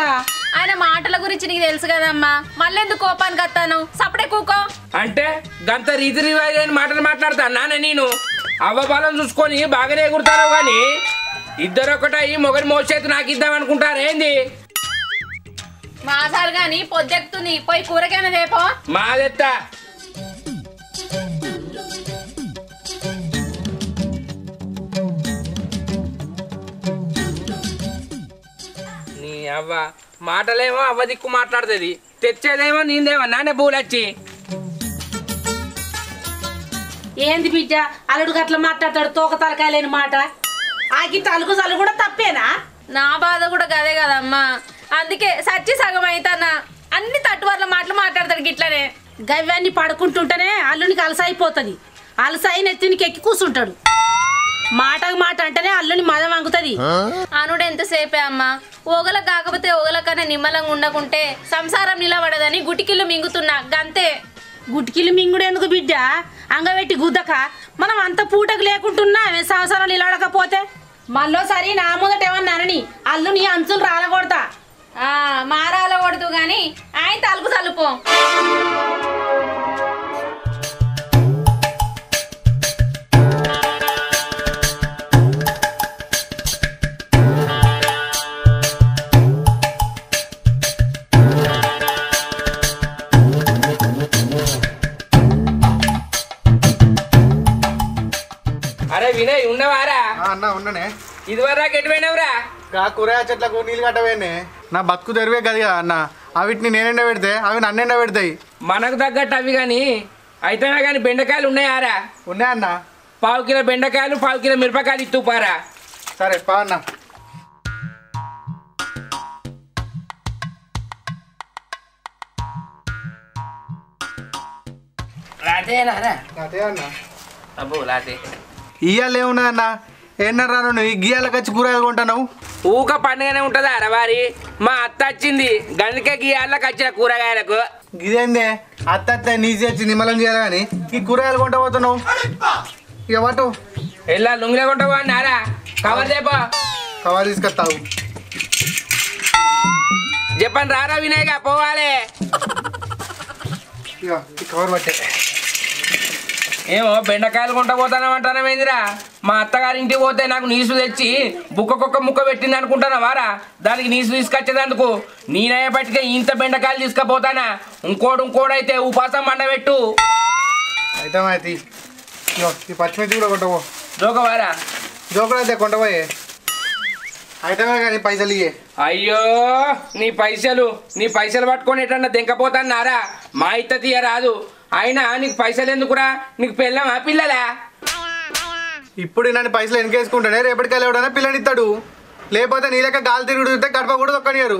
ఆయన మాటల గురించి నీకు తెలుసు కదమ్మా, మళ్ళెందుకు కోపానికి వస్తాను? సపడే కూకో. అంటే గంత రీతి రివాజ్ అని మాటలు మాట్లాడతాను నాన్న. నేను అవ్వబాలం చూసుకొని బాగానే ఎగురుతాను కానీ ఇద్దరు ఒకటయి మొగరి మోసేది నాకు ఇద్దాం అనుకుంటారేంది? మాసారు గాని పొద్దెక్కుతుంది, పోయి కూరకైనా రేపో. మాదెత్త నీ అవ్వ మాటలేమో అవ్వ దిక్కు మాట్లాడుతుంది, తెచ్చేదేమో నీందేమో నానే పూలొచ్చి. ఏంది బిడ్డ అల్లుడు గట్ల మాట్లాడతాడు తోక తలకాయలేని మాట ఆకి తలుగు చల్లు కూడా తప్పేనా నా బాధ కూడా గదే కదమ్మా అందుకే సచ్చి సగం అవుతానా అన్ని తట్టువర్ల మాటలు మాట్లాడతాడు గిట్లనే గవ్యాన్ని పడుకుంటుంటేనే అల్లునికి అలసైపోతుంది అలసాయి నెత్తినికి ఎక్కి కూర్చుంటాడు మాటకు మాట అంటేనే అల్లుని మదం వంగుతుంది అనుడు ఎంతసేపే అమ్మా ఓగల కాకపోతే ఓగలకన్నా నిమ్మలంగా ఉండకుంటే సంసారం నిలబడదని గుటికిల్లు మింగుతున్నా గంతే గుటికిలు మింగుడు ఎందుకు బిడ్డ అంగబెట్టి గుద్దక మనం అంత పూటకు లేకుంటున్నా సంవత్సరం నిలబడకపోతే మళ్ళోసారి నా ముందట ఏమన్నా అనని అల్లుని అంచులు రాలకూడతా మారాల కొడుతూ గాని ఆయన తలుపు తలుపు అరే వినయ్ ఉన్నవారా అన్న ఉన్ననే ఇదివరకు ఎటు పోయినవురా కూరగాయ చెట్లకు నీళ్ళు కట్టవేనే నా బతుకు తెరివే కదా అన్న అవిటిని నేనెండ పెడితే అవి నన్నెండ పెడతాయి మనకు తగ్గట్టు అవి కానీ అయితేనా కానీ బెండకాయలు ఉన్నాయారా ఉన్నాయన్న 1/2 కిలో బెండకాయలు 1/2 కిలో మిరపకాయలు ఇత్తుపారా సరే పా అన్న లాటే అన్న అబ్బో లాటే ఇయ్యాలు ఏమున్నదన్న ఏమన్నా నువ్వు ఈ గియాలకు వచ్చి కూరగాయలు కొంటున్నావు ఊక పండుగనే ఉంటుందా అరవారి మా అత్త వచ్చింది గందుకే గీయాళ్ళకి వచ్చిన కూరగాయలకు ఇదేందే అత్త నీసి వచ్చి నిమ్మలం చేయాలి కానీ ఈ కూరగాయలు కొంట పోతున్నావు ఇక వాటు ఎలా లుంగిలే కొంటావా నారా కవర్ చేపా కవర్ తీసుకొస్తావు చెప్పండి రారా వినాయక పోవాలి ఇక ఈ కవర్ పట్టే ఏమో బెండకాయలు కొంట పోతానమంటానమేందిరా మా అత్తగారి ఇంటికి పోతే నాకు నీసు తెచ్చి బుక్కకొక్క ముక్క పెట్టింది అనుకుంటానా వారా దానికి నీసు తీసుకొచ్చేదందుకు నేనే పట్టుకే ఇంత బెండకాయలు తీసుకుపోతానా ఇంకోడైతే ఉపాసం మండబెట్టు అయితే మాది ఈ పచ్చిమిర్చి కూడా కొంటపో జోకవారా జోకుడు అయితే కొంటపోయే అయితే కానీ పైసలు ఇయ్యే అయ్యో నీ పైసలు పట్టుకొని ఎటన్నా దెంకపోతాను నారా మా ఇత్త తీయ రాదు అయినా నీకు పైసలు ఎందుకురా నీకు పెళ్ళమా పిల్లలా ఇప్పుడు నన్ను పైసలు వెనకేసుకుంటానే రేపటికి ఎవడైనా పిల్లని ఇస్తాడు లేకపోతే నీ లెక్క గాలి తిరుగుతుంటే గడప కూడా దొక్కనియారు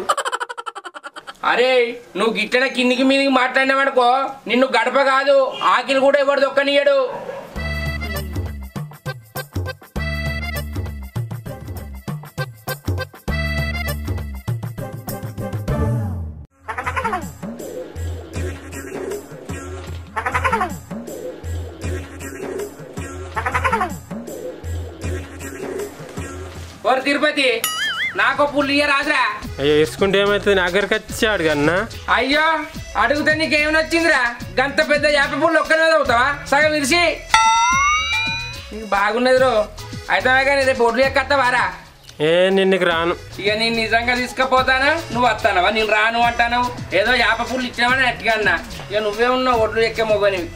అరే నువ్వు గిట్టన కిందికి మీదికి మాట్లాడినావనుకో నిన్ను గడప కాదు ఆకిలు కూడా ఎవడు దొక్కనియడు ఓరు తిరుపతి నాకు పుల్లియ రాదురా అయ్యో వేసుకుంటే ఏమవుతుంది నా దగ్గరికి వచ్చాడు కన్నా అయ్యో అడిగితే నీకేమైనా వచ్చిందిరా గంత పెద్ద యాప పుల్లు ఒక్కనే అవుతావా సగం విరిసి నీకు బాగున్నది రో అయితే కానీ రేపు ఒడ్లు ఎక్కత్తవారా నిన్నకి రాను ఇక నేను నిజంగా తీసుకుపోతాను నువ్వు వస్తానవా నేను రాను అంటాను ఏదో యాప పుల్లు ఇచ్చినావని అట్టుగా అన్నా ఇక నువ్వే ఉన్నావు ఒడ్లు ఎక్కే మొగనివి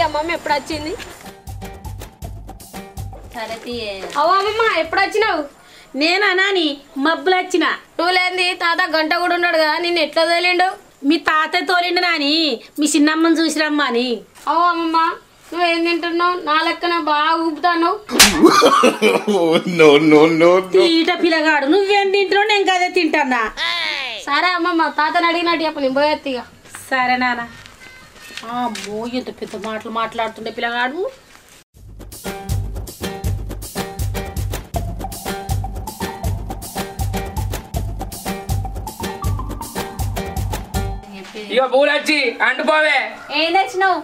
అమ్మమ్మ ఎప్పుడు వచ్చింది సరే అవ్వ అమ్మమ్మ ఎప్పుడు వచ్చినావు నేనా నాని మబ్బులు వచ్చిన నువ్వు లేని తాత గంట కూడా ఉన్నాడు కదా నిన్ను ఎట్లా తోలిండు మీ తాత తోలిండు నాని మీ చిన్నమ్మని చూసిరమ్మా అని అవ్వ అమ్మమ్మ నువ్వేం తింటున్నావు నా లెక్కన బాగా ఊపుతాను ఈట పిల్లగాడు నువ్వేం తింటున్నావు నేను కదే తింటానా సరే అమ్మమ్మ తాతని అడిగినట్టు చెప్పు నేను పోయేత్తిగా సరే నాన్న అమ్మో ఎంత పెద్ద మాటలు మాట్లాడుతుండే పిల్లగాడు ఇక పూలు వచ్చి అంటుపోవే ఏం తెచ్చినావు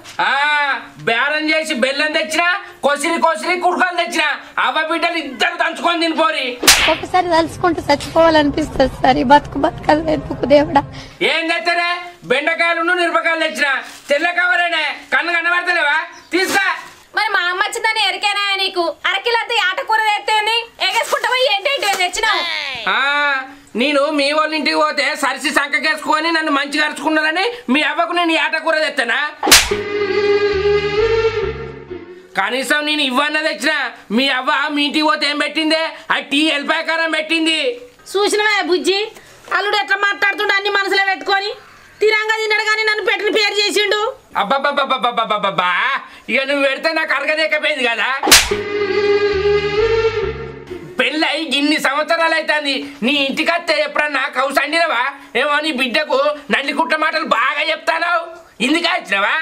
బేరం చేసి బెల్లం తెచ్చినా కొసిరి కుడుకలు తెచ్చినా అవ్వ బిడ్డలు ఇద్దరు దంచుకొని తినిపోరి. ఒకసారి తలుచుకుంటూ చచ్చిపోవాలనిపిస్తుంది సార్ ఈ బతుకలు వెతుకు దేవుడా. ఏం తెచ్చరే బెండకాయలు మిరపకాయలు తెచ్చినా తెల్ల కవరేనే కన్ను కనబడతలేవా తీసుకా. మరి మా అమ్మ వచ్చిందని ఎరికేనా నీకు అరకిలంత ఆటకూర తెత్తేంది ఎగేసుకుంటా పోయి ఏంటి తెచ్చినావు నేను మీ వాళ్ళ ఇంటికి పోతే సరిసి సంకకేసుకొని నన్ను మంచిగా అరుచుకున్నారని మీ అవ్వకు నేను ఆటకూర తెస్తానా కనీసం నేను ఇవ్వన్న తెచ్చిన మీ అవ్వ మీ ఇంటికి పోతే ఏం పెట్టిందే ఆ టీ ఎల్పాయకారం పెట్టింది చూసినవే బుజ్జి అల్లుడు ఎట్లా మాట్లాడుతుండే అన్ని మనసులో పెట్టుకొని తిరంగా తిన్నాడు కానీ నన్ను పెట్టిన పేరు చేసిండు అబ్బాబ్బాబ్బాబ్బాబ్బా ఇక నువ్వు పెడితే నాకు అరగదేకపోయింది కదా పెళ్ళై ఇన్ని సంవత్సరాలు అవుతుంది నీ ఇంటికి వస్తే ఎప్పుడన్నా కౌసండినవా ఏమో నీ బిడ్డకు నల్లి కుట్ట మాటలు బాగా చెప్తాను ఇందుకే వచ్చినవా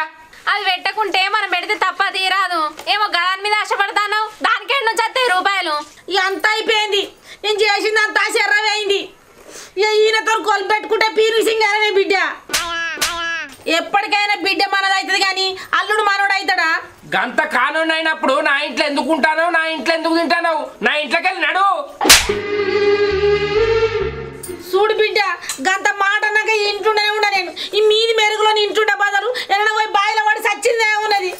అది పెట్టకుంటే మనం పెడితే తప్ప తీరాదు ఏమో గదాని మీద ఆశపడతాను దానికే నుంచి వస్తాయి రూపాయలు ఇక అంతా అయిపోయింది నేను చేసింది అంతా శర్రవేయింది ఇక ఈయనతో కొలు పెట్టుకుంటే పీరు సింగారమే బిడ్డ ఎప్పటికైనా బిడ్డ మనదవుతుంది కానీ అల్లుడు మనోడు అవుతాడా గంత కానూన్ అయినప్పుడు నా ఇంట్లో ఎందుకు ఉంటాను నా ఇంట్లో ఎందుకు తింటాను నా ఇంట్లోకి వెళ్ళి నడు చూడు బిడ్డ గంత మాట అన్నాక ఇంటుండనే ఉండ నేను ఈ మీది మెరుగులో ఇంటుండే బదులు ఎక్కడ పోయి బాయిలో పడి సచ్చిందే ఉన్నది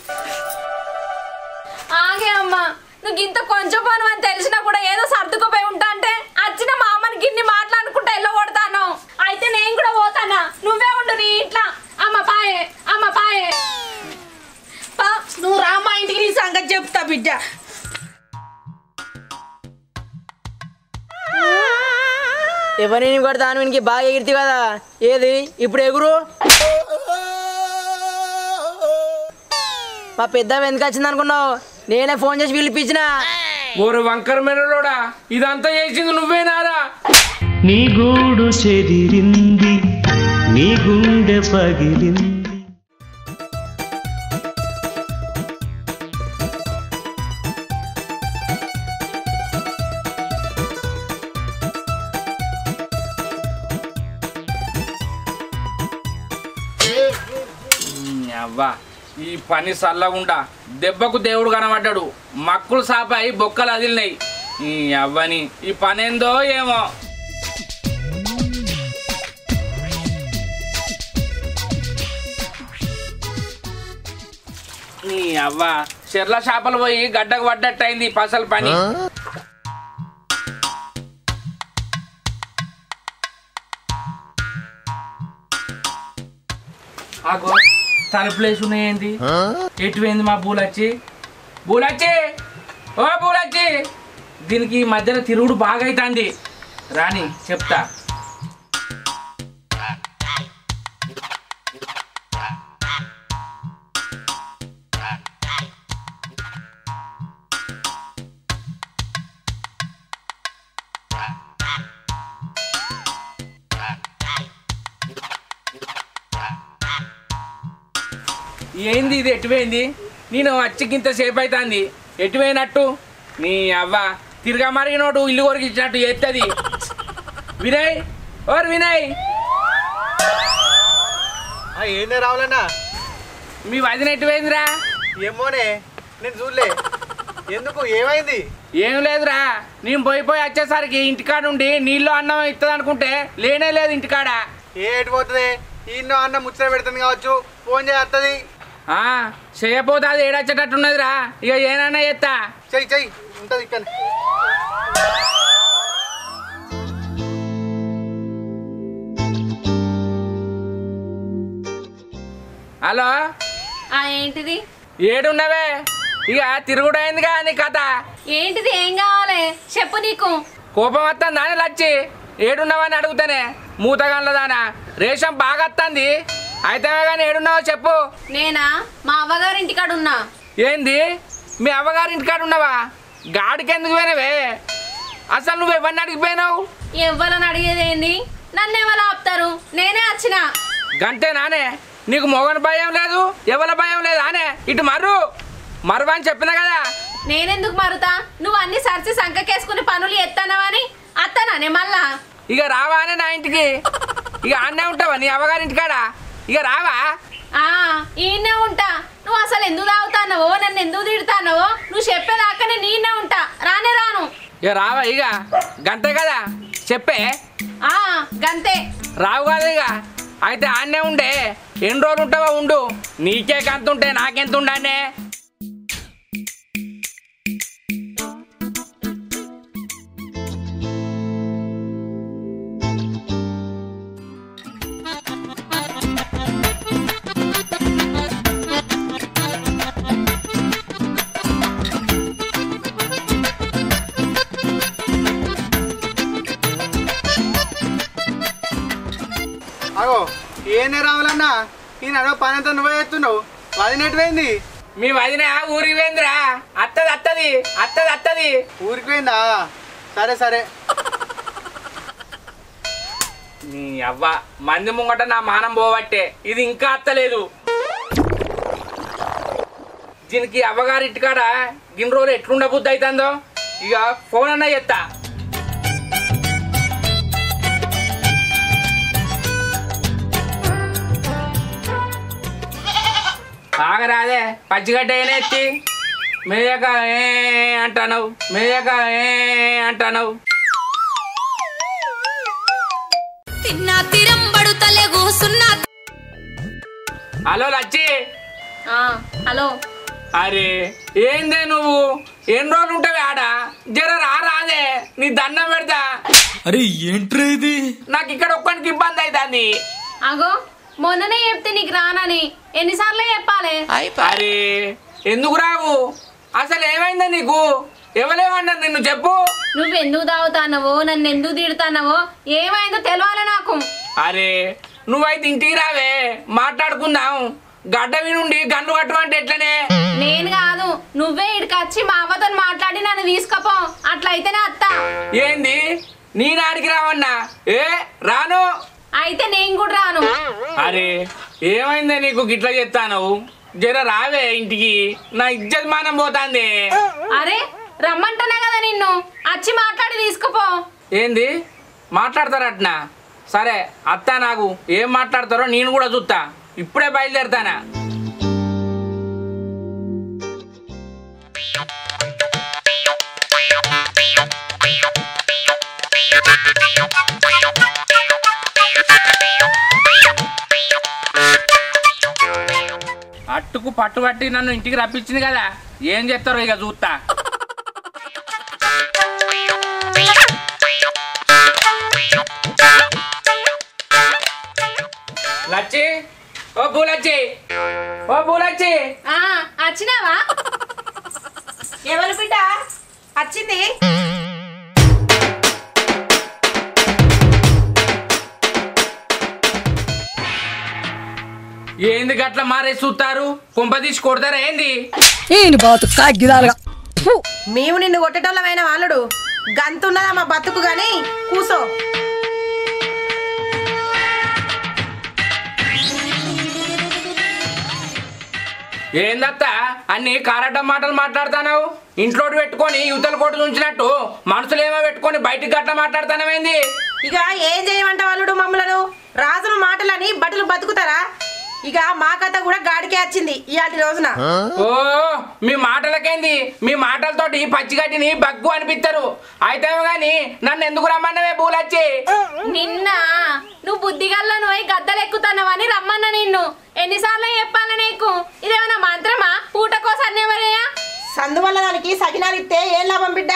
ఆగే అమ్మా నువ్వు ఇంత కొంచెం పను అని తెలిసినా కూడా ఏదో సర్దుకుపోయి ఉంటా అంటే వచ్చిన మా అమ్మని గిన్ని మాట్లాడుకుంటా ఎల్లో కొడతాను అయితే నేను కూడా పోతానా నువ్వే ఉండు నీ ఇంట్లో అమ్మ పాయే నువ్వు రామ్మా ఇంటికి నీ సంగతి చెప్తా బిడ్డ ఎవరిని కొడతాను వీనికి బాగా ఎగిరితి కదా ఏది ఇప్పుడు ఎగురు మా పెద్ద ఎందుకు వచ్చింది అనుకున్నావు నేనే ఫోన్ చేసి పిలిపించిన ఓరు వంకర మెరలోడా ఇదంతా చేసింది నువ్వేనారా నీ గూడు చెదిరింది నీ గుండె పగిలింది అవ్వా ఈ పని సల్లగుండా దెబ్బకు దేవుడు కనబడ్డాడు మక్కులు సాపాయి బొక్కలు అదిలినాయి ఈ అవ్వని ఈ పని ఏందో ఏమో నీ అవ్వ చెర్ల చేపలు పోయి గడ్డకు పడ్డట్టు అయింది పసలు పని ఆగో తలుపులేసి ఉన్నాయేంటి ఎటువైంది మా బూలచ్చి ఓ బూలచ్చి దీనికి ఈ మధ్యలో తిరుగుడు బాగా అవుతుంది రాని చెప్తా ఏంది ఇది ఎటువైంది నేను అచ్చికింత సేపు అవుతుంది ఎటువైనట్టు నీ అవ్వ తిరగా మరిగినోటు ఇల్లు కొరికి ఇచ్చినట్టు ఎత్తది వినయ్ ఓర్ వినయ్ ఏందే రావాలన్నా మీ వదిన ఎటువైందిరా ఏమోనే నేను చూడలే ఎందుకు ఏమైంది ఏం లేదురా నేను పోయి వచ్చేసరికి ఇంటికాడ ఉండి నీళ్ళు అన్నం ఇస్తుంది అనుకుంటే లేనే లేదు ఇంటికాడ ఎటు పోతుంది ఈయన అన్నం ముచ్చట పెడుతుంది కావచ్చు ఫోన్ చేస్తుంది చేయపోతే అది ఏడొచ్చేటట్టున్నదిరా ఇక ఏనన్నా చేస్తా చెయ్యి ఉంటుంది ఇక్కడ హలో ఏంటిది ఏడున్నవే ఇక తిరుగుడైందిగా నీ కథ ఏంటిది ఏం కావాలి చెప్పు నీకు కోపం వస్తుంది దాని లచ్చి ఏడున్నావని అడుగుతానే మూతగాన్లదానా రేషం బాగా వస్తుంది అయితే కానీ ఏడున్నావో చెప్పు నేనా మా అవ్వగారింటికాడ ఉన్నా ఏంది మీ అవ్వగారింటికాడ ఉన్నావా గాడికి ఎందుకు పోయినవే అసలు నువ్వు ఎవరిని అడిగిపోయినావు ఎవ్వరని అడిగేది ఏంది నన్ను ఎవరు ఆపుతారు నేనే వచ్చిన గంటే నానే నీకు మొగని భయం లేదు ఎవరి భయం లేదు అనే ఇటు మరువా అని చెప్పినా కదా నేనెందుకు మరుతా నువ్వు అన్ని సరిచి సంకకేసుకుని పనులు ఎత్తానవని అత్తనానే మళ్ళా ఇక రావా అనే నా ఇంటికి ఇక అన్నే ఉంటావా నీ అవ్వగారింటికాడ ఇక రావా ఈయనే ఉంటా నువ్వు అసలు ఎందుకు తాగుతానవో నన్ను ఎందుకు తిడతానవో నువ్వు చెప్పేదాకా నేను ఈయనే ఉంటా రానే రాను ఇక రావా ఇక గంతే కదా చెప్పే గంతే రావు కదా ఇక అయితే ఆన్నే ఉండే ఎన్ని రోజులు ఉంటావా ఉండు నీకే గంత ఉంటే నాకెంత ఉండే ఏందే రాములన్న ఈ నడవ పని అంతా నువ్వే చేస్తున్నావు వదినెట్టుపోయింది మీ వదిన ఊరికి పోయిందిరా అత్తది ఊరికి పోయిందా సరే సరే నీ అవ్వ మంది ముంగట నా మానం పోవట్టే ఇది ఇంకా అత్తలేదు దీనికి అవ్వగారి ఇంటికాడ గిన్ని రోజులు ఎట్లుండ బుద్ధి అవుతుందో ఇక ఫోన్ అన్నా చెత్తా ఆగరాదే పచ్చిగడ్డ ఏనెత్తి మేయక అంటావు హలో లచ్చి హలో అరే ఏందే నువ్వు ఎన్ని రోజులు ఉంటావు ఆడ జర రాదే నీ దండం పెడతా. అరే ఏంట్రా ఇది నాకు ఇక్కడ ఒక్కడికి ఇబ్బంది అవుతుంది. అగో మొన్ననే చెప్తే నీకు రానని ఎన్నిసార్లు చెప్పాలి. అరే ఎందుకు రావు అసలు ఏమైందా నీకు ఎవరేమన్నారు నిన్ను చెప్పు. నువ్వు ఎందుకు తాగుతానవో నన్ను ఎందుకు తిడతానవో ఏమైందో తెలవాలి నాకు. అరే నువ్వైతే ఇంటికి రావే మాట్లాడుకుందాం. గడ్డవి నుండి గన్ను కట్టమంటే ఎట్లనే. నేను కాదు నువ్వే ఇక్కడికి వచ్చి మా అవ్వతో మాట్లాడి నన్ను తీసుకపో అట్లయితేనే అత్త. ఏంది నీ నాడికి రావన్నా ఏ రాను అయితే నేను కూడా రాను. అరే ఏమైందే నీకు గిట్లా చెప్తాను జర రావే ఇంటికి నా ఇజ్జత్ మానం పోతాంది. అరే రమ్మంటున్నా కదా నిన్ను వచ్చి మాట్లాడి తీసుకుపో. ఏంది మాట్లాడతారట్నా సరే అత్త నాకు ఏం మాట్లాడతారో నేను కూడా చూస్తా. ఇప్పుడే బయలుదేరుతానా. అట్టుకు పట్టుబట్టి నన్ను ఇంటికి రప్పించింది కదా ఏం చెప్తారో ఇక చూస్తా. లచ్చి ఓ పూలచ్చి వచ్చినావా? ఎవరు బిడ్డ వచ్చింది? ఏంది గట్ల మారే చూస్తారు కుంప తీసి కొడతారా ఏంది? మేము నిన్ను కొట్టేటోళ్ళమైన వాళ్ళుడు గంతున్నదా మా బతుకు గాని కూసో. ఏందత్త అన్ని కారడ్డ మాటలు మాట్లాడుతున్నావు. ఇంట్లో పెట్టుకొని యువతల కోట ఉంచినట్టు మనసులేమో పెట్టుకొని బయటికి గట్ల మాట్లాడుతున్నావేంది? ఇక ఏం చేయమంట వాళ్ళుడు మమ్మలను రాజుల మాటలని బట్టలు బతుకుతారా? ఇక మా కథ కూడా గాడికే వచ్చింది ఇయాటి రోజున. ఓ మీ మాటలకేంది మీ మాటలతోటి పచ్చిగడ్డిని బగ్గు అనిపిస్తారు. అయితే గాని నన్ను ఎందుకు రమ్మన్నవే పూలచ్చి? నిన్న నువ్వు బుద్ధిగల్లో నువ్వు గద్దలు ఎక్కుతున్నావని రమ్మన్న నిన్ను. ఎన్నిసార్లు చెప్పాల నీకు? ఇదేమన్నా మంత్రమా? పూట కోసం ఎవరయ్యా? సందువల్ల దానికి సకినాలిస్తే ఏం లాభం బిడ్డ?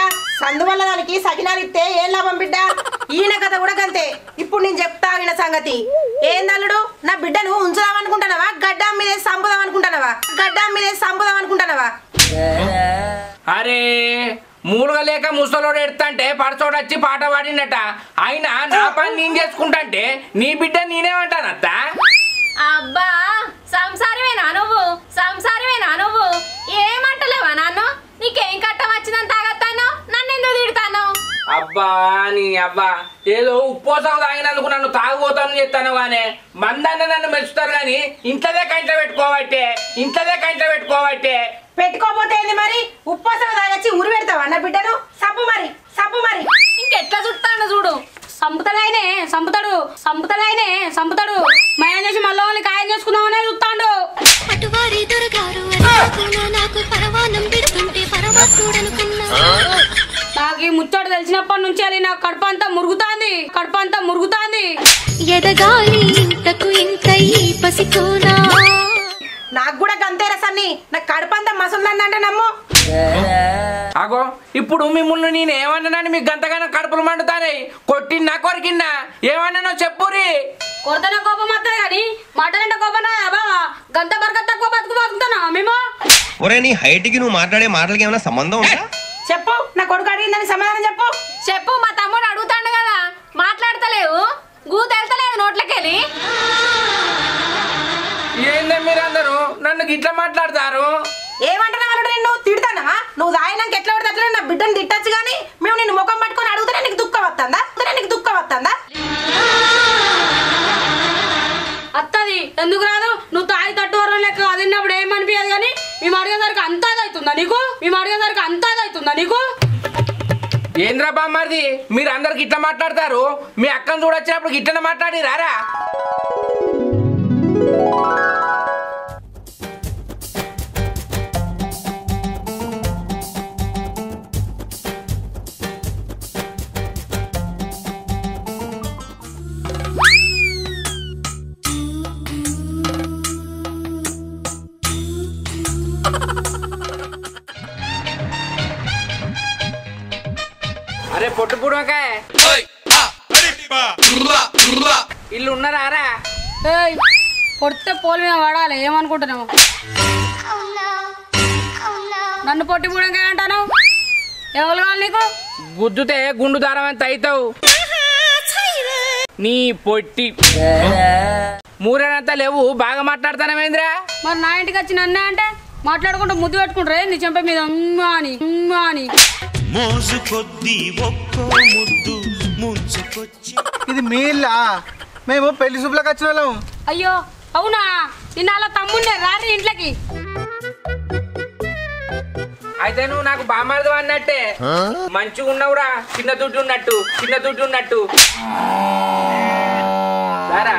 ఏం లాభం బిడ్డ? ఈయన కథ కూడా గంతే. ఇప్పుడు నేను చెప్తా ఈయన సంగతి. ఏందల్లుడు నా బిడ్డను ఉంచుదామనుకుంటున్నావా? గడ్డం మీద సంపుదాం అనుకుంటున్నావా? అరే మూలుగా లేక ముసలోడు ఎడుతుంటే పడచోడు వచ్చి పాట పాడినట. అయినా నా పని నేను చేసుకుంటాంటే నీ బిడ్డ నేనేమంటానత్త? అబ్బా సంసారమేనా నువ్వు? ఏమంటలేవా నన్ను? నీకేం కట్టం వచ్చిందని తాగత్తాను నన్ను ఎందుకు తిడతాను? అబ్బా నీ అబ్బా ఏదో ఉప్పోసం తాగినందుకు నన్ను తాగుపోతాను చెప్తాను గానే మందాన్ని నన్ను మెచ్చుతారు గాని ఇంట్లోదే కంట్లో పెట్టుకోబట్టే పెట్టుకోపోతే ఏంది మరి? ఉప్పాసం తాగచ్చి ఉరి పెడతావా నా బిడ్డను? సబ్బు మరి ఇంకెట్లా చుట్టాను చూడు. సంపుతాడు మయం చేసి మళ్ళీ వాళ్ళని ఖాయం చేసుకుందామనే చూస్తాడు. నాకు ఈ ముచ్చట తెలిసినప్పటి నుంచి అది నా కడుపు అంతా మురుగుతాంది. ఎదగాలి ఇంతకు ఇంత ఈ పసికోనా. నాకు కూడా గంతేరా సన్ని. నా కడుపంతా మసులుందంటే నమ్ము. అగో ఇప్పుడు మిమ్మల్ని నేను ఏమన్నానని మీకు గంతగానో కడుపులు మండుతానే కొట్టినా కొరికిన్నా ఏమన్నానో చెప్పురి. కొరతన కోపం వస్తాయి కానీ మాటలంటే కోపం బావా. గంత బరకత్ తక్కువ బతుకుతున్నా మేము. ఒరే నీ హైట్ కి నువ్వు మాట్లాడే మాటలకి ఏమైనా సంబంధం ఉందా? చెప్పు నా కొడుకు అడిగిందని సమాధానం చెప్పు. మా తమ్ముడు అడుగుతాడు కదా మాట్లాడతలేవు. గూ తెలుతలేదు నోట్లకెళ్ళి. నన్ను గిట్లా మాట్లాడతారు? ఏమంటున్నా వాళ్ళు నిన్ను తిడతానా? నువ్వు తాగినాక ఎట్లా పడితే అట్లా నా బిడ్డను తిట్టచ్చు కానీ మేము నిన్ను ముఖం పట్టుకొని అడుగుతానే నీకు దుఃఖం వస్తుందా? అత్తది ఎందుకు రాదు? నువ్వు తాగి తట్టువరం లెక్క అదిన్నప్పుడు ఏమనిపించదు కానీ మేము అడిగేసరికి అంతా అవుతుందా నీకు? ఏంద్రా బామ్మది మీరు అందరికి ఇట్లా మాట్లాడతారు? మీ అక్కను చూడొచ్చినప్పుడు ఇట్లనే మాట్లాడి రారా? అరే పొట్టు పుడకాయ ఇల్లు ఉన్నారా? పొడితే పోలు మీద పడాలి ఏమనుకుంటున్నావు? నన్ను పొట్టి పుడకాయ అంటాను? ఎవరు కావాలి నీకు? గుద్దుతే గుండు దారం ఎంత అవుతావు? నీ పొట్టి మూరేనంతా లేవు బాగా మాట్లాడతానమేంద్రా? మరి నా ఇంటికి వచ్చి నన్నే అంటే మాట్లాడుకుంటూ ముద్దు పెట్టుకుంటారే నీ చెంప మీద అని మోజు కొద్ది ఒక్కో ముద్దు ముంచుకొచ్చి. ఇది మీ ఇల్లా? మేము పెళ్లి శుభ్లకు వచ్చిన వాళ్ళం. అయ్యో అవునా? నిన్న అలా తమ్ముండే రారి ఇంట్లోకి. అయితే నువ్వు నాకు బామారదు అన్నట్టే. మంచిగా ఉన్నావురా, చిన్న దుడ్డు ఉన్నట్టు సారా.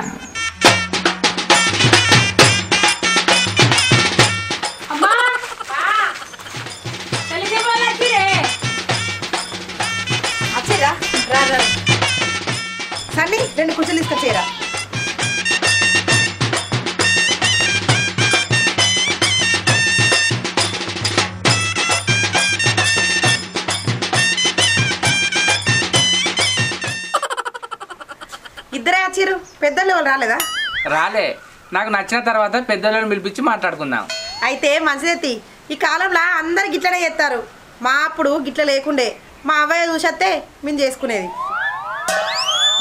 సన్నీ 2 కుర్చీలు తీసుకొచ్చేరా. ఇద్దరే వచ్చారు, పెద్దలు వాళ్ళు రాలేదా? రాలే. నాకు నచ్చిన తర్వాత పెద్దలను పిలిపించి మాట్లాడుకుందాం. అయితే మంచిదెత్తి. ఈ కాలంలో అందరు గిట్లనే చేస్తారు. మా అప్పుడు గిట్ల లేకుండే. మా అవ్వయ్య చూసేస్తే మేము చేసుకునేది.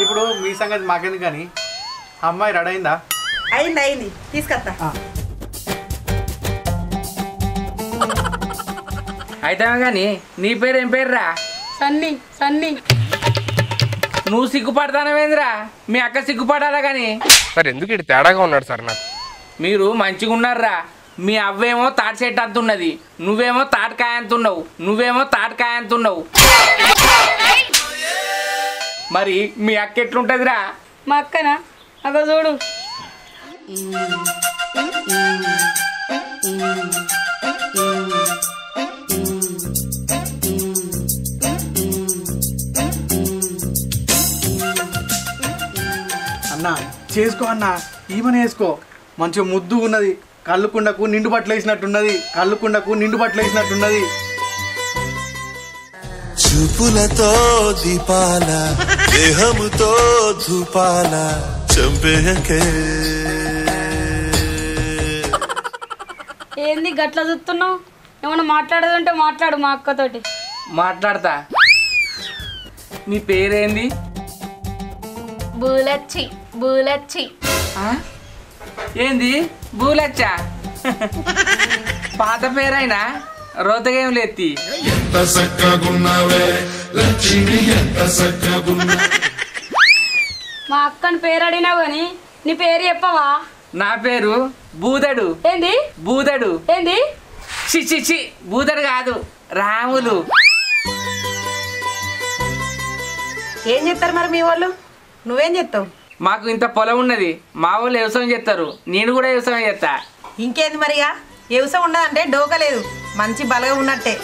ఇప్పుడు మీ సంగతి మాకెందుకు కానీ అమ్మాయి రెడీ అయిందా? అయింది తీసుకొస్తా. అయితే కానీ నీ పేరు ఏం పేరురా? సన్నీ. నువ్వు సిగ్గుపడతానవేంద్రా? మీ అక్క సిగ్గుపడాలా కానీ. సార్ ఎందుకు ఇటు తేడాగా ఉన్నాడు సార్ నాకు? మీరు మంచిగా ఉన్నారా? మీ అవ్వేమో తాటి చెట్టు అంతున్నది, నువ్వేమో తాటికాయ అంతున్నావు. మరి మీ అక్క ఎట్లుంటదిరా? మా అక్కనా? అగో చూడు. అన్నా చేసుకో అన్నా, ఈమెను వేసుకో. మంచిగా ముద్దు ఉన్నది, కళ్ళుకుండకు నిండు బట్టలేసినట్టున్నది. చూపులతో దీపాల దేహముతో ధూపాల చంపేయకే. ఏంది గట్ల చూస్తున్నావు? ఏమన్నా మాట్లాడదంటే మాట్లాడు మా అక్కతోటి. మాట్లాడతా. నీ పేరేంది? బూలచ్చి. ఏంది బూలచ్చా? పాత పేరైనా రోతగేం లేత్తి. మా అక్కని పేరు అడిగినావు కానీ నీ పేరు చెప్పవా? నా పేరు బూదడు. ఏంది బూదడు? ఏంది? చి బూదడు కాదు, రాములు. ఏం చేస్తారు మరి మీ వాళ్ళు? నువ్వేం చేస్తావు? మాకు ఇంత పొలం ఉన్నది, మా వాళ్ళు వ్యవసాయం చేస్తారు, నేను కూడా వ్యవసాయం చేస్తా. ఇంకేంది మరిగా? వ్యవసాయం ఉన్నదంటే డోకలేదు, మంచి బలగా ఉన్నట్టే.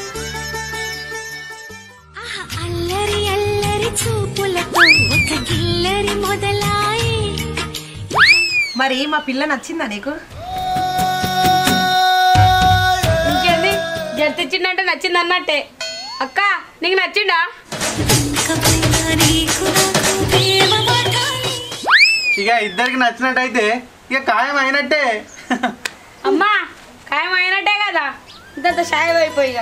అల్లరి అల్లరి చూపులతో ఒక గిల్లరి మొదలాయి. మరి మా పిల్ల నచ్చిందా నీకు? ఇంకేంది జర్తిచ్చిందంటే నచ్చింది అన్నట్టే. అక్క నీకు నచ్చిండా? ఇక ఇద్దరికి నచ్చినట్టయితే ఇక ఖాయం అయినట్టే. అమ్మా ఖాయం అయినట్టే కదా, ఇంత షాయి అయిపోయి.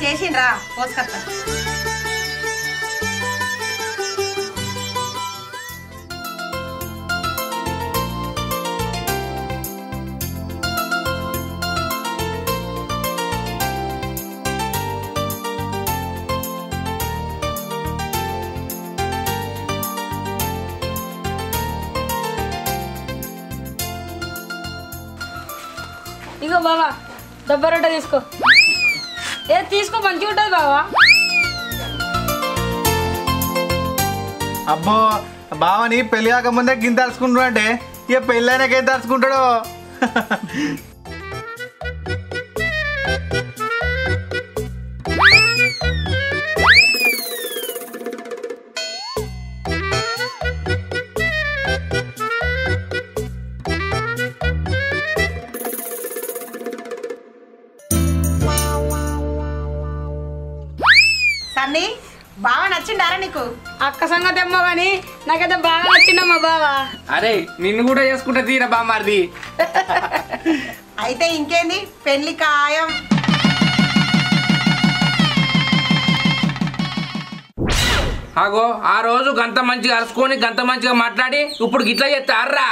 చేసిండ్రా పోసుకొస్తా. ఇదిగో బావా దెబ్బ రొట్టె తీసుకో. ఏ తీసుకో మంచిగా ఉంటుంది బావా. అబ్బో బావని పెళ్లి కాకముందే గింత తలుచుకుంటాడు అంటే ఇక పెళ్ళైనాక ఏం తలుచుకుంటాడో. సన్నీ బాగా నచ్చిండారా నీకు? అక్క సంగతి ఏమో కానీ నాకైతే బాగా నచ్చిందమ్మా బావా. అరే నిన్ను కూడా చేసుకుంటా తీరా బామ్మారిది. అయితే ఇంకేంది పెళ్లి ఖాయం. అగో ఆ రోజు గంత మంచిగా అరుచుకొని గంత మంచిగా మాట్లాడి ఇప్పుడు గిట్లా చేస్తారా?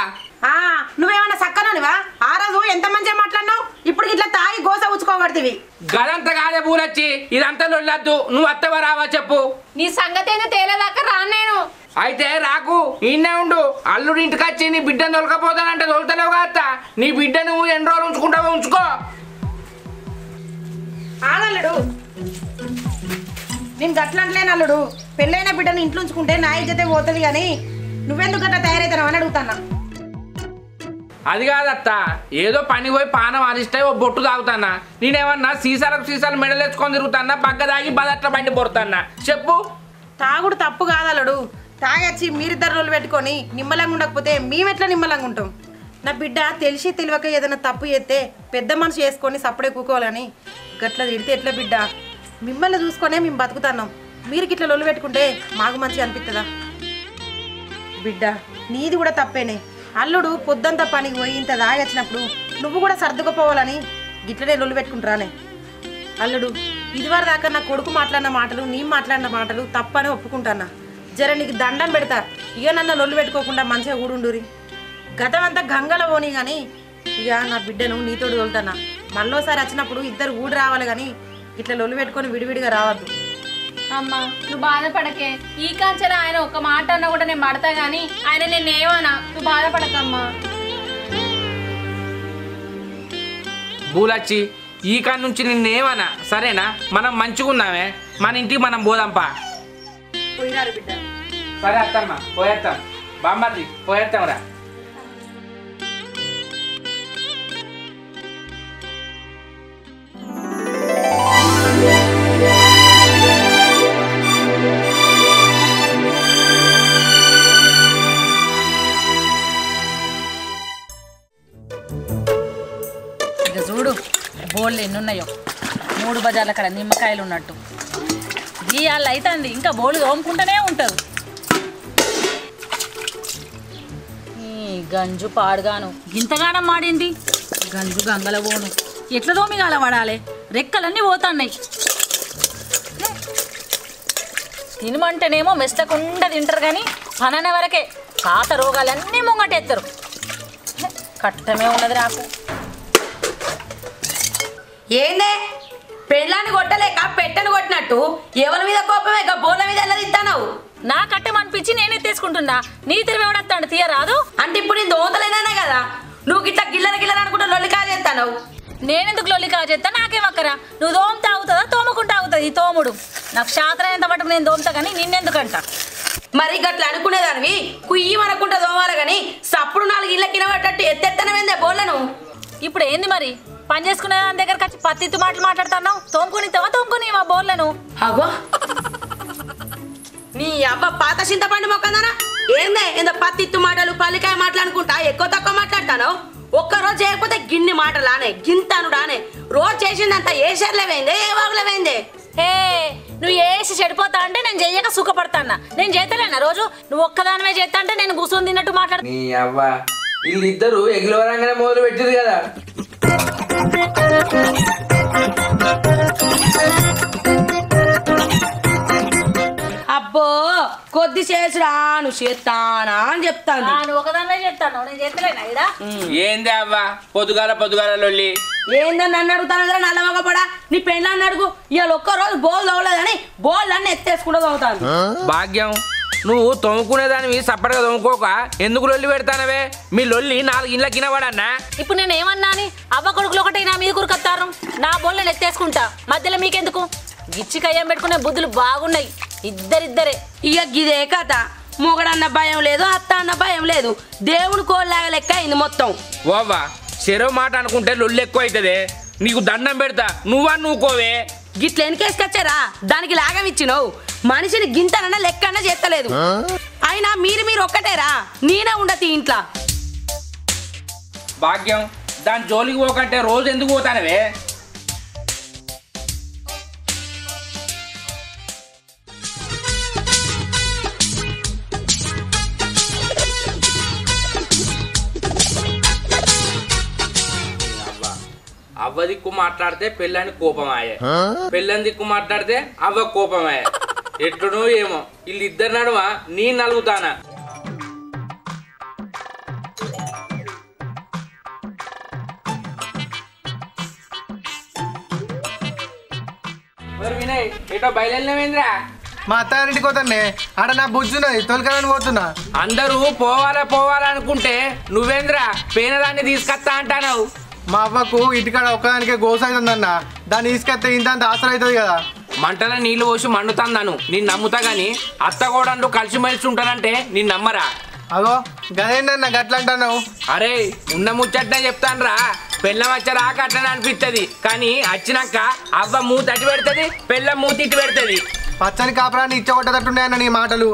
నువ్వేమన్నా సక్కననివా? ఆ రోజు ఎంత మంచిగా మాట్లాడినావు, ఇప్పుడు ఇట్లా తాగి గోస ఉచ్చుకోబడుతుంది. గదంతా కాదే పూలొచ్చి ఇదంతా లొల్లద్దు. నువ్వు అత్తవా రావా చెప్పు. నీ సంగతి ఏందో తేలేదాకా రాను నేను. అయితే రాకు ఈయనే ఉండు. అల్లుడి ఇంటికి వచ్చి నీ బిడ్డను తొలకపోతానంటే తొలుతలేవు కదా. నీ బిడ్డ నువ్వు ఎన్ని రోజులు ఉంచుకుంటావో ఉంచుకో. ఆగల్లుడు నేను గట్లంటలేను అల్లుడు. పెళ్ళైన బిడ్డను ఇంట్లో ఉంచుకుంటే నా ఇజ్జతే పోతుంది కానీ నువ్వెందుకు గట్లా తయారవుతావు అని అడుగుతాన్నా. అది కాదత్త, ఏదో పని పోయి పానం అరిస్తే ఓ బొట్టు తాగుతానా. నేనేమన్నా సీసాలు మెడలేసుకొని తిరుగుతానా, పగ్గ తాగి బదట్ల బండి పొరుతానా చెప్పు. తాగుడు తప్పు కాదల్లుడు. తాగొచ్చి మీరిద్దరు రోజులు పెట్టుకొని నిమ్మలంగా ఉండకపోతే మేమెట్లా నిమ్మలంగా ఉంటాం? నా బిడ్డ తెలిసి తెలియక ఏదైనా తప్పు చేస్తే పెద్ద మనసు చేసుకొని సప్పుడే కూకోవాలని గట్లా తిడితే ఎట్లా బిడ్డ? మిమ్మల్ని చూసుకొనే మేము బతుకుతున్నాం. మీరు గిట్లా లొల్లు పెట్టుకుంటే మాకు మంచిగా అనిపిస్తుందా? బిడ్డ నీది కూడా తప్పేనే. అల్లుడు పొద్దంతా పనికి పోయి ఇంత దాగొచ్చినప్పుడు నువ్వు కూడా సర్దుకుపోవాలని గిట్లనే లొల్లు పెట్టుకుంటారానే. అల్లుడు ఇదివరకు దాకా నా కొడుకు మాట్లాడిన మాటలు నీ మాట్లాడిన మాటలు తప్పని ఒప్పుకుంటానా. జర నీకు దండం పెడతా, ఇక నన్ను లొల్లు పెట్టుకోకుండా మంచిగా కూడుండురి. గతం అంతా గంగల పోనీ కానీ ఇక నా బిడ్డను నీతోడు తోలుతానా. మళ్ళోసారి వచ్చినప్పుడు ఇద్దరు ఊడు రావాలి కానీ ఇట్లా లొల్లు పెట్టుకొని విడివిడిగా రావద్దు. అమ్మా నువ్వు బాధపడకే. ఈ కాంచెల ఆయన ఒక మాట అన్నా కూడా నేను పడతా గానీ ఆయన నేను ఏమన్నా. నువ్వు బాధపడకమ్మా. పూలొచ్చి ఈ కాడ నుంచి నిన్నేమన్నా సరేనా? మనం మంచిగున్నామే, మన ఇంటికి మనం పోదాంపా. పోయినారు బిడ్డ. సరే అత్తమ్మ పోయేస్తాం. బామ్మర్ది పోయేస్తాం రా. ఇక చూడు బోళ్ళు ఎన్ని ఉన్నాయో. 3 బజార్ల కాడ నిమ్మకాయలు ఉన్నట్టు ఇవాళ అవుతుంది. ఇంకా బోళ్ళు తోముకుంటూనే ఉంటారు. ఈ గంజు పాడుగాను ఇంతగానం మాడింది. గంజు గంగల పోను ఎట్లా తోమిగాల పడాలి? రెక్కలన్నీ పోతున్నాయి. తినమంటేనేమో మెస్తకుండా తింటారు కానీ పననే వరకే పాత రోగాలన్నీ ముంగటెత్తారు. కట్టమే ఉన్నది నాకు. ఏందే పెళ్ళాన్ని కొట్టలేక పెట్టను కొట్టినట్టు ఎవరి మీద కోపమే బోర్ల మీద ఎలా తింటావు? నా కట్టమనిపించి నేనే తీసుకుంటున్నా. నీ తిరిగేవాడతాడు తీయరాదు అంటే ఇప్పుడు నేను దోతలేనే కదా. నువ్వు గిట్లా గిల్లర అనుకుంటా లొల్లికా చేస్తాను. నేనెందుకు లొల్లికా చేస్తా? నాకేమక్కరా? నువ్వు తోముతా అవుతుందా తోముకుంటా అవుతుంది ఈ తోముడు. నాకు శాస్త్రం ఎంత మటుకు నేను తోముతా కానీ నిన్నెందుకంట. మరి గట్లా అనుకునేదానివి కుయ్యి అనుకుంటా తోమాలి కానీ సప్పుడు 4 ఇళ్ళ కినబట్టట్టు ఎత్తెత్తనవేందే బోళ్ళను. ఇప్పుడు ఏంది మరి పని చేసుకునే దాని దగ్గరకు వచ్చి పత్తిత్తు మాటలు మాట్లాడుతున్నావు? తోముకొని మా బోర్లను. అగో నీ అవ్వ పాత చింతపండు మొక్కదానా ఏందే? ఇంత పత్తిత్తు మాటలు పల్లికాయ మాటలు అనుకుంటా ఎక్కువ తక్కువ మాట్లాడతాను. ఒక్కరోజు చేయకపోతే గిన్ని మాటలానే గింతనుడానే. రోజు చేసిందంతా ఏ షర్లవేందే ఏ వాగులవేందే? ఏ నువ్వు వేసి చెడిపోతా అంటే నేను చెయ్యక సుఖపడతానా? నేను చేతలేనా రోజు? నువ్వు ఒక్కదానివే చేస్తా అంటే నేను కూర్చొని తిన్నట్టు మాట్లాడు. నీ అవ్వ వీళ్ళిద్దరు ఎగిలవరంగానే మొదలు పెట్టింది కదా. అబ్బో కొద్ది చేసురాను చేస్తానా అని చెప్తాను. నువ్వు ఒకదానివే చెప్తాను నేను చేతలేనా ఇడా? ఏంది అవ్వ పొద్దుగాల లొల్లి? ఏందని నన్ను అడుగుతాను నల్లమగపడా. నీ పెళ్ళాన్ని అడుగు. ఇవాళ ఒక్కరోజు బోల్ తవ్వలేదని బోల్ అన్నీ ఎత్తేసుకుంటూ తవ్వుతాను. భాగ్యం నువ్వు తోముకునేదానివి సపరేట్గా తోముకోక ఎందుకు లొల్లి పెడతానవే? మీ లొల్లి 4 ఇండ్ల కినవాడన్నా. ఇప్పుడు నేను ఏమన్నా అని అవ్వ కొడుకులు ఒకటి నా మీద కురుకొత్తారు. నా బోళ్ళని ఎత్తేసుకుంటా, మధ్యలో మీకెందుకు? గిచ్చి కయ్యం పెట్టుకునే బుద్ధులు బాగున్నాయి ఇద్దరిద్దరే. ఇక గిదే కథ. మొగడన్న భయం లేదు, అత్త అన్న భయం లేదు. దేవుని కోల్లాగా లెక్క అయింది మొత్తం. ఓవ్వా చెరో మాట అనుకుంటే లొల్లి ఎక్కువ అవుతుంది. నీకు దండం పెడతా, నువ్వుకోవే. గిట్ల ఎనికేసుకొచ్చారా? దానికి లాగం ఇచ్చినావు. మనిషిని గింతనన్నా లెక్కన్నా చేస్తలేదు. అయినా మీరు ఒక్కటేరా, నేనే ఉండతి ఇంట్లో. భాగ్యం దాని జోలికి పోకంటే రోజు ఎందుకు పోతానవే? అవ్వ దిక్కు మాట్లాడితే పెళ్ళానికి కోపమాయే, పెళ్ళని దిక్కు మాట్లాడితే అవ్వ కోపమాయే. ఎట్లనో ఏమో వీళ్ళిద్దరు నడుమ నీ నలుగుతానా. వినయ్ ఏటో బయలుదేరినవేంద్రా? మా అత్తగారింటికి పోతానే, ఆడ నా బుజ్జున్నది తొలకలని పోతున్నా. అందరూ పోవాలనుకుంటే నువ్వేంద్రా పేనదాన్ని తీసుకొస్తా అంటావు. మా అవ్వకు ఇంటికాడ ఒక్కదానికే గోస అవుతుందన్న, దాన్ని తీసుకొస్తే ఇంత ఆసర అవుతుంది కదా. మంటల నీళ్లు పోసి మండుతాను నేను నమ్ముతా గాని అత్తగోడంటూ కలిసిమెలిసి ఉంటానంటే నేను నమ్మరా? అగో గదేంటన్నా గట్ల అంటున్నావు? అరే ఉన్న ముచ్చట్నే చెప్తాను రా. పెళ్ళం వచ్చరాక అట్లనే అనిపిస్తుంది, కానీ వచ్చినాక అవ్వ మూతి అటు పెడుతుంది, పెళ్ళం మూతి ఇటు పెడుతుంది. పచ్చని కాపురాన్ని ఇచ్చగొట్టేటట్టున్నాయన్న నీ మాటలు.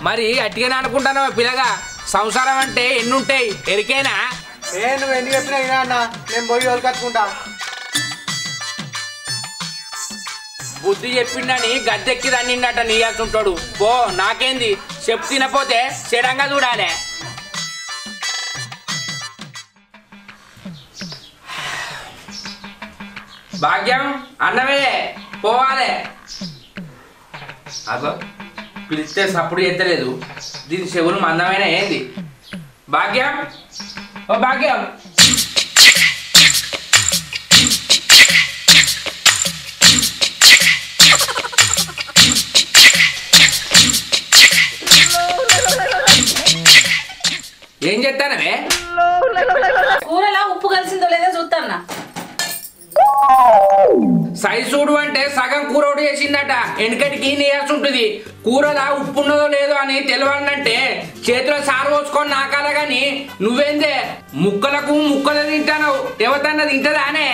మరి అట్టిగానే అనుకుంటాను పిల్లగా. సంసారం అంటే ఎన్నుంటాయి ఎరికేనా? నువ్వు ఎందుకు చెప్పినా అయినా అన్న, నేను పోయి కట్టుకుంటా. బుద్ధి చెప్పిండని గద్దెక్కి రన్నిండట నీయాల్సుంటాడు. పో నాకేంది, చెప్పు తినపోతే చెడంగా చూడాలే. భాగ్యం అన్నమే పోవాలే. అగో పిలిస్తే సప్పుడు ఎత్తలేదు, దీని చెవులు మందమైన ఏంది? భాగ్యం ఓ భాగ్యం, ఏం చెప్తానవే? కూరలా ఉప్పు కలిసిందో లేదో చూస్తాన్నా. సైజు చూడు అంటే సగం కూర ఒకటి చేసిందట. వెనకటికి నీయాల్సి కూరలా ఉప్పు ఉన్నదో లేదో అని తెలియాలంటే చేతిలో సారు పోసుకొని నాకాల గాని నువ్వేందే ముక్కలకు ముక్కలు తింటాను. ఎవరిదన్నా తింటదానే?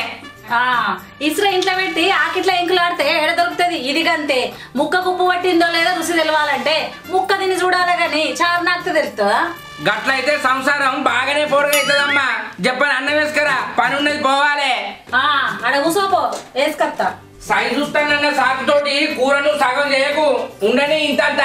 ఇసుర ఇంట్లో పెట్టి ఆకిట్లా ఎంకులాడితే ఏడ దొరుకుతుంది. ఇదిగంతే, ముక్కకు ఉప్పు పట్టిందో లేదో రుచి తెలవాలంటే ముక్క తిని చూడాలి గాని చారు నాకు తెలుస్తుందా? గట్లయితే సంసారం బాగానే పొడగైతుందమ్మా. చెప్పని అన్నం వేసుకరా, పని ఉన్నది పోవాలి. అడ కూసోపో వేసుకొస్తా. సైజు చూస్తానన్న సాకుతోటి కూరను సగం చేయకు, ఉండని ఇంతంత.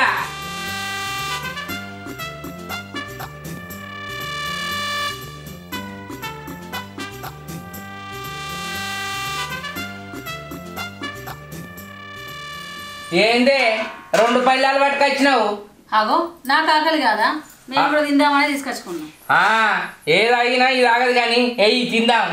ఏందే 2 పళ్ళాలు పట్టుకొచ్చినావు? అగో నాకు ఆకలి కాదా, మేము కూడా తిందామని తీసుకొచ్చుకున్నాం. ఏది ఆగినా ఇది ఆగదు కానీ ఎయ్యి తిందాం.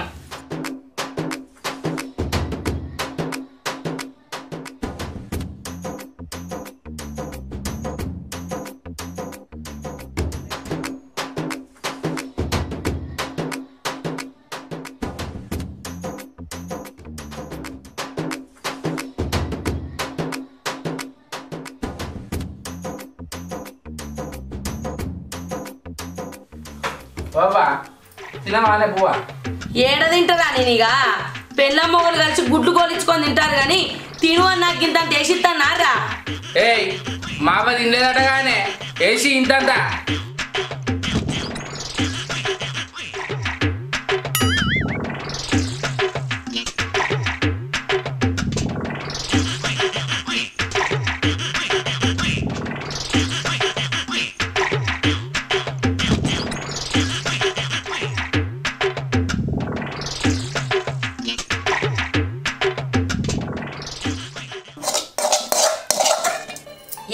ఏడ తింటారా నేనిగా? పెళ్ళం మొగలు కలిసి గుడ్లు కోలించుకొని తింటారు గాని తిను అని నాకు ఇంత వేసిస్తానారా? ఏయ్ మావ తినలేదటగానే వేసి ఇంతంతా.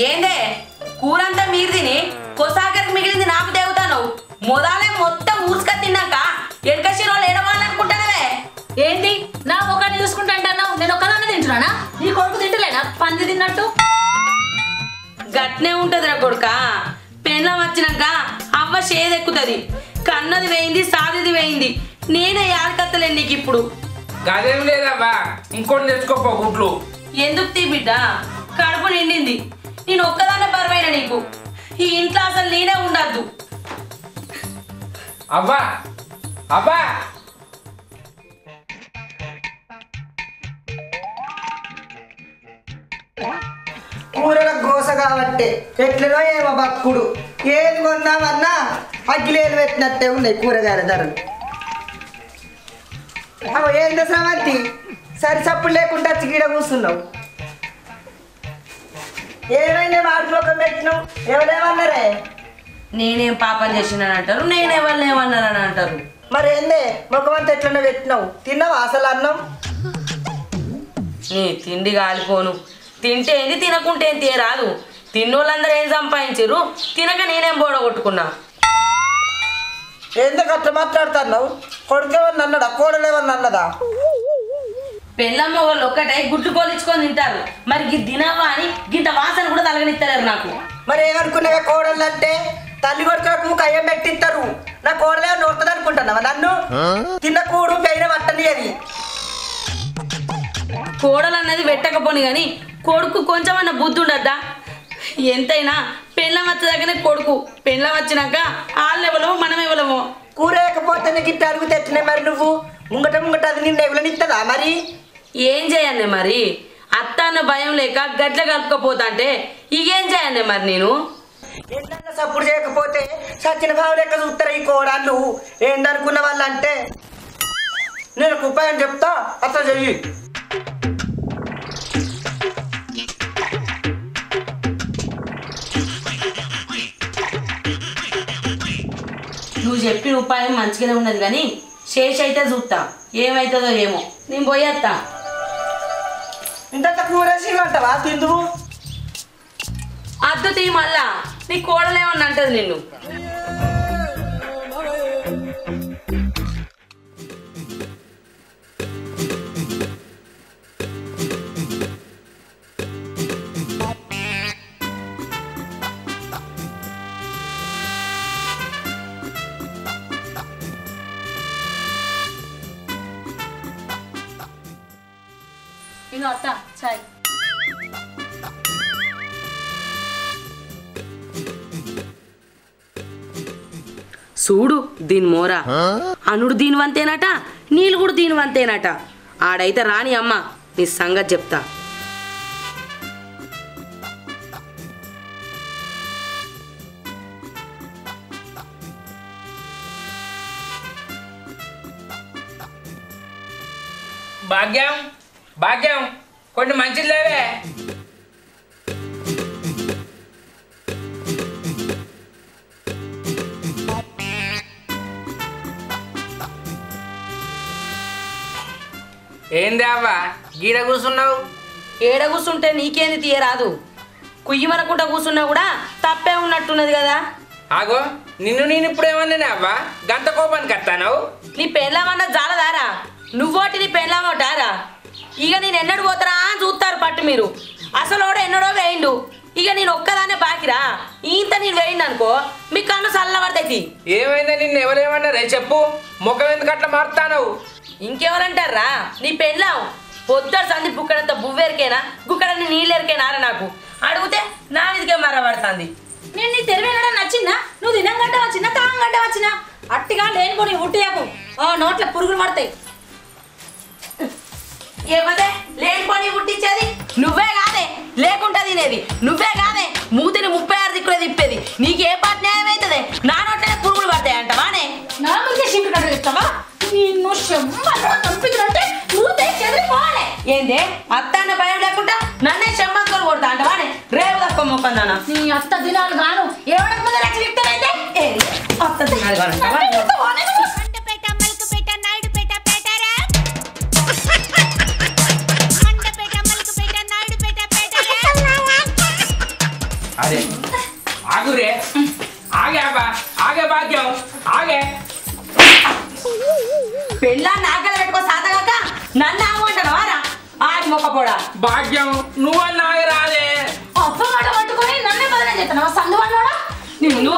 ఏందే కూరంతా మీరు తిని కొసాగరికి మిగిలింది నాకు దేవుతాను. మొదలే మొత్తం ఊసుక తిన్నాక ఎనక శిరోలు ఏడవాలనుకుంటానవే ఏంటి? నా ముఖాన్ని చూసుకుంటా అంటున్నావు? నేను ఒక్కదాన్ని తింటున్నానా? నీ కొడుకు తింటలేనా పంది తిన్నట్టు? గట్నే ఉంటదిరా కొడుక. పెళ్ళం వచ్చినాక అవ్వ షేదెక్కుతుంది. కన్నది వేయింది, సాదిది వేయింది. నేనే యాడకత్తలేను నీకు ఇప్పుడు. గదేం లేదవ్వా, ఇంకోటి తెచ్చుకోపో గుడ్లు. ఎందుకు తీ బిడ్డ, కడుపు నిండింది. నేను ఒక్కదాన్నే బరువైన నీకు. ఈ ఇంట్లో అసలు నేనే ఉండద్దు. అవ్వా అవ్వా కూరల గోస కాబట్టే ఎట్లనో ఏమో బక్కుడు. ఏది కొన్నామన్నా అగ్గిలేలు పెట్టినట్టే ఉన్నాయి కూరగాయల ధరలు. అవు ఏందో శ్రవంతి, సరి చప్పుడు లేకుండా వచ్చి గీడ కూర్చున్నావు. ఏమైనా మాటలోకం పెట్టినావు? ఎవరేమన్నారే? నేనేం పాపం చేసినానంటారు, నేనెవరినేమన్నానని అంటారు. మరి ఏందే ముఖమంతా ఎట్లనే పెట్టినావు? తిన్నావా అసలు అన్నం? నీ తిండి కాలిపోను. తింటే ఏంది, తినకుంటే ఏం తీయరాదు. తిన్నోళ్ళందరూ ఏం సంపాదించారు, తినక నేనేం బోడగొట్టుకున్నా. ఎందుకు అట్లా మాట్లాడుతున్నావు? కొడుకేమన్నా అన్నాడా, కోడలేమన్నా అన్నదా? పెళ్ళమ్మ వాళ్ళు ఒక్కటే గుడ్లు కోలించుకొని తింటారు. మరి గి తినవా అని గింత వాసన కూడా తలగనిస్తారు నాకు. మరి ఏమనుకున్నావే కోడళ్ళు అంటే? తల్లి కొడుకులకు కయ్యం పెట్టిస్తారు. నా కోడలే నోడుతుంది అనుకుంటున్నావా నన్ను? తిన్న కూడు పెయిన పట్టని అది. కోడలు అన్నది పెట్టకపోని కానీ కొడుకు కొంచెమన్నా బుద్ధి ఉండద్దా? ఎంతైనా పెళ్ళం వచ్చేదాకానే కొడుకు. పెళ్ళం వచ్చినాక వాళ్ళు ఎవరమో మనం ఎవరమో. కూర వేయకపోతే నీకు ఇట్లా అడుగు తెచ్చినాయి. మరి నువ్వు ముంగట అది నిన్ను ఎవరనిస్తుందా? మరి ఏం చేయండి? మరి అత్త అన్న భయం లేక గట్ల కలుపుకపోతా అంటే ఇకేం చేయండి? మరి నేను ఏంటన్నా సప్పుడు చేయకపోతే సచిన భావ లెక్క చూస్తారు ఈ కోడళ్ళు. ఏందనుకున్న వాళ్ళు అంటే నేను ఒక ఉపాయం చెప్తా, అట్లా చెయ్యి. నువ్వు చెప్పిన ఉపాయం మంచిగానే ఉన్నది కానీ శేష అయితే చూస్తా, ఏమవుతుందో ఏమో. నేను పోయేస్తా. ఇంత కూరేసి అంటావా తిందువు? అద్దు తీ మళ్ళా, నీ కోడలేమన్నా అంటది నిన్ను. ఇగో అత్త చాయ్. చూడు దీని మోరా, అనుడు దీని వంతేనట, నీళ్ళు కూడా దీని వంతేనట. ఆడైతే రాని అమ్మ, నీ సంగతి చెప్తా. భాగ్యం భాగ్యం కొన్ని మంచిది లేవే. ఏంది అవ్వా గీడ కూర్చున్నావు? ఏడ కూర్చుంటే నీకేంది తీయరాదు? కుయ్యమనకుండా కూర్చున్నా కూడా తప్పే ఉన్నట్టున్నది కదా. ఆగో నేను ఇప్పుడు ఏమన్నా అవ్వా గంట కోపానికి వస్తాను? నీ పెళ్ళామన్నా జాలదారా? నువ్వోటి నీ పెళ్ళామోటారా? ఇక నేను ఎన్నడు పోతారా అని చూస్తారు పట్టు మీరు. అసలు ఎన్నడో వేయిండు. ఇక నేను ఒక్కదాన్నే బాకిరా. ఇంత నేను వేయండి అనుకో మీ కన్ను చల్లబడతాయి. ఏమైందా? నిన్ను ఎవరేమన్నారే చెప్పు. ముఖం ఎందుకు అట్లా మారుతాను? ఇంకెవరంటారా? నీ పెళ్ళాం పొద్దుడు సంది బుక్కడంత బువ్వెరికేనా, గుక్కడని నీళ్ళెరికేనారా? నాకు అడిగితే నా మీదకే మరబడుతుంది. నేను నీ తెరవేనడా నచ్చిందా? నువ్వు తినంగంట వచ్చినా తాగంగంట వచ్చినా అట్టిగా లేనిపోని ఉట్టియాకు నోట్ల పురుగులు పడతాయి. ఏమదే లేనిపోని ఉట్టించేది? నువ్వే కాదే లేకుండా తినేది, నువ్వే కాదే మూతిని 36 దిక్కులే తిప్పేది. నీకు ఏ పాట న్యాయం అవుతుంది? నా నోట్లనే పురుగులు పడతాయి అంటవానే? నా ముందే సింకుడు చెప్తావా? నిన్ను చంపించాలంటే నువ్వు చెదిరిపోవాలి. ఏందే అత్త అన్న భయం లేకుండా నన్నే చెమ్మంతో కొడతా అంటవానే? రేపు తక్కువ మొక్కన్నానా? నీ అత్త దినాలు గాను ఎవరికి ముందు లక్షలు ఇస్తానైతే అత్త దినాలు కాను. అరే ఆగురే, ఆగే అబ్బా, ఆగే భాగ్యం, ఆగే. పెళ్ళా నాగలు పెట్టుకో సాతగాక నన్ను ఆగమంటాడు వారా? ఆడి మొక్కపోడా భాగ్యం నువ్వన్నా ఆగి రాదే. అప్ప మాట పట్టుకొని నన్నే చేస్తున్నావా సందువాళ్ళోడా నిన్ను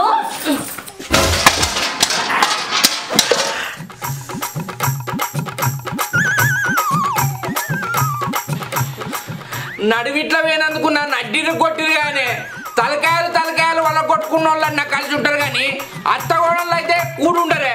నడివిట్ల పోయినందుకు నన్ను అడ్డిని కొట్టిరు కానీ తలకాయలు వాళ్ళ కొట్టుకున్న వాళ్ళన్నా కలిసి ఉంటారు కానీ అత్త గోడలు అయితే కూడుండరే.